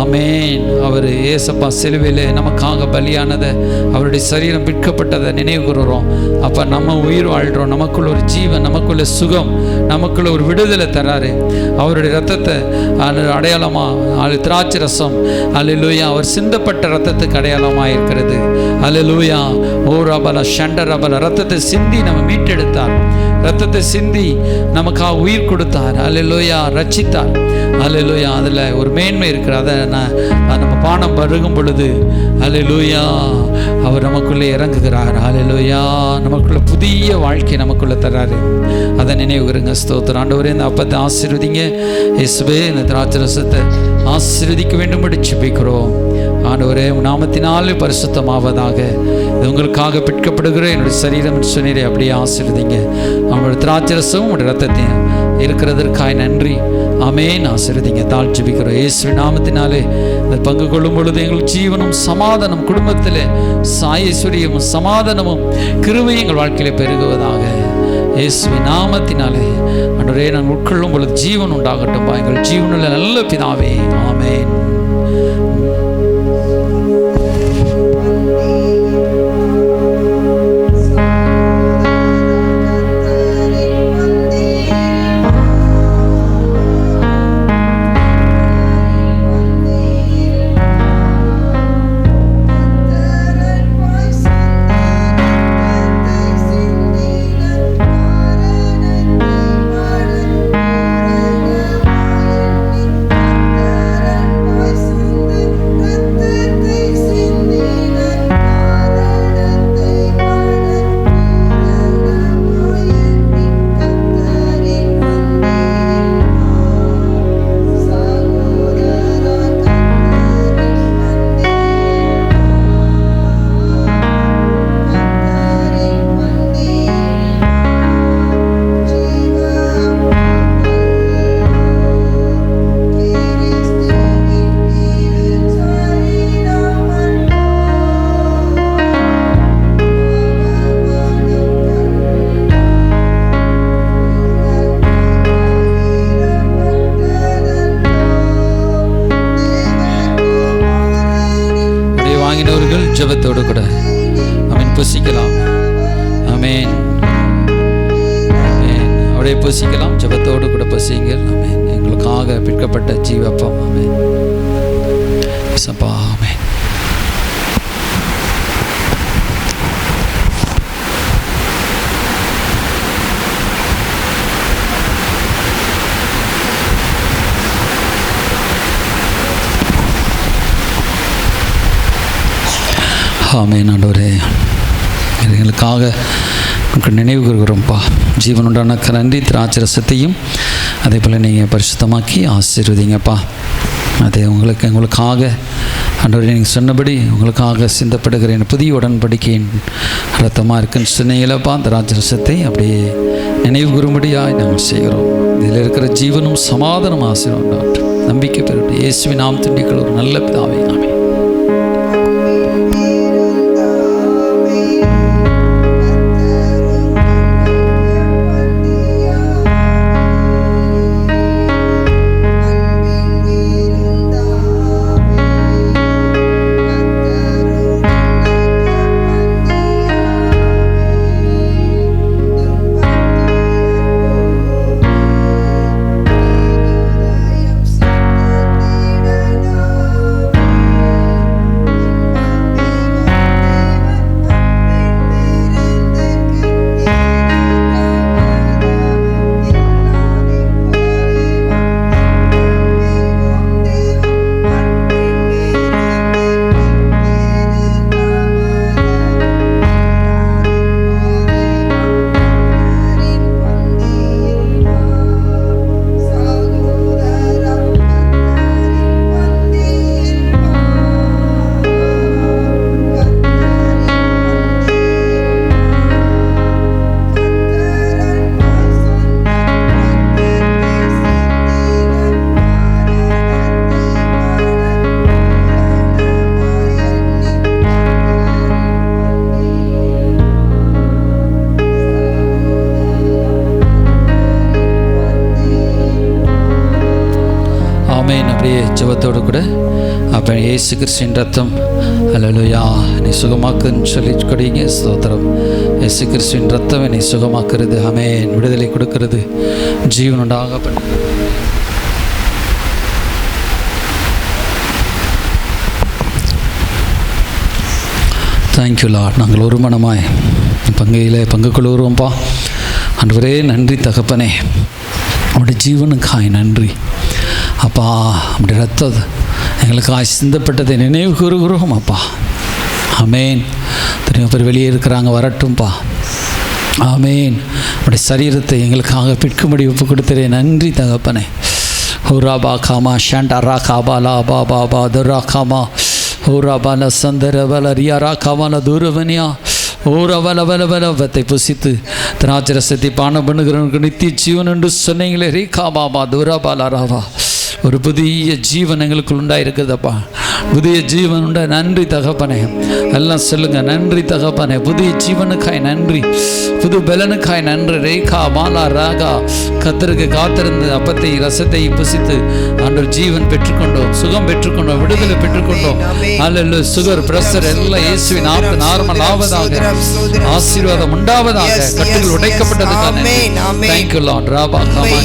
ஆமென். அவர் ஏசப்பா சிலுவையில் நமக்காக பலியானதை, அவருடைய சரீரம் பிற்கப்பட்டதை நினைவு கூறுறோம். அப்போ நம்ம உயிர் வாழ்கிறோம், நமக்குள்ள ஒரு ஜீவன், நமக்குள்ள சுகம், நமக்குள்ள ஒரு விடுதலை தராரு. அவருடைய ரத்தத்தை அடையாளமாக திராட்சை ரசம், அல்லேலூயா, அவர் சிந்தப்பட்ட ரத்தத்துக்கு அடையாளமாக இருக்கிறது. அல்லேலூயா. ஓ ரபல ஷண்ட ரபல, ரத்தத்தை சிந்தி நம்ம மீட்டெடுத்தார், ரத்தத்தை சிந்தி நமக்காக உயிர் கொடுத்தார். அல்லேலூயா. ரட்சித்தார். அல்லேலூயா. அதில் ஒரு மேன்மை இருக்கிற அதை நம்ம பானம் பருகும் பொழுது அல்லேலூயா அவர் நமக்குள்ளே இறங்குகிறார். அல்லேலூயா. நமக்குள்ள புதிய வாழ்க்கை நமக்குள்ள தராரு. அதை நினைவுகிறங்க. ஸ்தோத்திரம். ஆண்டவரே இந்த அப்பத்தை ஆசீர்வதிங்க. இயேசுவே இந்த திராட்சை ரசத்தை ஆசீர்வதிக்க வேண்டும்படி ஜெபிக்கிறோம். ஆண்டவரே நாமத்தினாலே பரிசுத்தமாவதாக. இது உங்களுக்காக பிற்கப்படுகிற என்னுடைய சரீரம் சொன்னீரே, அப்படியே ஆசீர்வதிங்க. அவங்களுடைய திராட்சை ரசமும் உங்களுடைய ரத்தத்தையும் இருக்கிறதற்காய் நன்றி. ஆமென். ஆசீர்வதிங்க. தாழ்ச்சி ஜெபிக்கிறோம் இயேசுவின் நாமத்தினாலே. இந்த பங்கு கொள்ளும் பொழுது எங்கள் ஜீவனும் சமாதானம், குடும்பத்தில் ஐஸ்வர்யமும் சமாதானமும் கிருபையும் எங்கள் வாழ்க்கையில பெருகுவதாக இயேசுவின் நாமத்தினாலே. ஆண்டவரே, நாங்கள் உட்கொள்ளும் பொழுது ஜீவன் உண்டாகட்டும். எங்கள் ஜீவனுள்ள நல்ல பிதாவே. ஆமென். ஜெபத்தோடு கூட ஆமென் புசிக்கலாம். ஆமென். அப்படியே புசிக்கலாம். ஜெபத்தோடு கூட புசிங்கள். ஆமென். எங்களுக்காக பிற்கப்பட்ட ஜீவப்பம். ஆமென். ஆமென். ஆமென். ஆண்டவரே, எங்களுக்காக நினைவு கூறுகிறோம்ப்பா. ஜீவன் உண்டான நன்றி. திராட்சரசத்தையும் அதே போல் நீங்கள் பரிசுத்தமாக்கி ஆசீர்வதிங்கப்பா. அதே எங்களுக்காக ஆண்டவரே, நீங்கள் சொன்னபடி உங்களுக்காக சிந்தப்படுகிற புதிய உடன்படிக்கையின் ரத்தமாக இருக்குன்னு சொன்னீங்களப்பா. திராட்சரசத்தை அப்படியே நினைவு கூறும்படியாக நாங்கள் செய்கிறோம். இதில் இருக்கிற ஜீவனும் சமாதானம் ஆசீர்வாதம் நம்பிக்கை பெறட்டும். இயேசுவின் நாமத்தின் ஒரு நல்ல பிதாவே. ஆமென். ஜெபத்தோடு கூட அப்போ இயேசு கிறிஸ்துவின் ரத்தம் அல்லேலூயா என்னை சுகமாக்குன்னு சொல்லி கொடுங்க. ஸ்தோத்திரம். இயேசு கிறிஸ்துவின் ரத்தம் என்னை சுகமாக்குறது. ஆமென். விடுதலை கொடுக்கிறது. ஜீவனுண்டாக பண்ணுறது. Thank you Lord. நாங்கள் ஒரு மனமாய் பங்கு கொள்கிறோம்ப்பா. ஆண்டவரே, நன்றி தகப்பனே. அவருடைய ஜீவனுக்காய் நன்றி அப்பா. அப்படி ரத்தம் எங்களுக்காக சிந்தப்பட்டதை நினைவு கூறுகிறோம் அப்பா. ஆமேன். திரும்ப பேர் வெளியே இருக்கிறாங்க, வரட்டும்பா. ஆமேன். அப்படி சரீரத்தை எங்களுக்காக பிற்கும்படி ஒப்பு கொடுத்துறே. நன்றி தகப்பனே. ஹோராபா காமா ஷாண்டா ரா காபாலா பாபா பா துரா காமா ஹோராபால சந்தர வல ரியாரா காமால தூரவனியா ஓரவலவலவலவத்தை புசித்து திராட்சரசத்தை பானம் பண்ணுகிறவனுக்கு நித்திய ஜீவன் என்று சொன்னீங்களே ரே காபாபா துராபாலாராவா. ஒரு புதிய ஜீவன் எங்களுக்குள் உண்டாயிருக்குதப்பா, புதிய ஜீவன் உண்டா. நன்றி தகப்பனே, எல்லாம் சொல்லுங்க நன்றி தகப்பனே. புதிய ஜீவனுக்காய் நன்றி, புது பலனுக்காய் நன்றி. ரேகா மாலா ராகா கத்தருக்கு காத்திருந்து அப்பத்தை ரசத்தை புசித்து ஆண்டவர் ஜீவன் பெற்றுக்கொண்டோம், சுகம் பெற்றுக்கொண்டோம், விடுதலை பெற்றுக்கொண்டோம். அல்ல சுகர் பிரஷர் எல்லாம் இயேசுவின் நார்மல் ஆவதாக, ஆசீர்வாதம் உண்டாவதாக, கட்டுகள் உடைக்கப்பட்டதுக்கான தேங்க்யூ லார்ட். ராபா காமா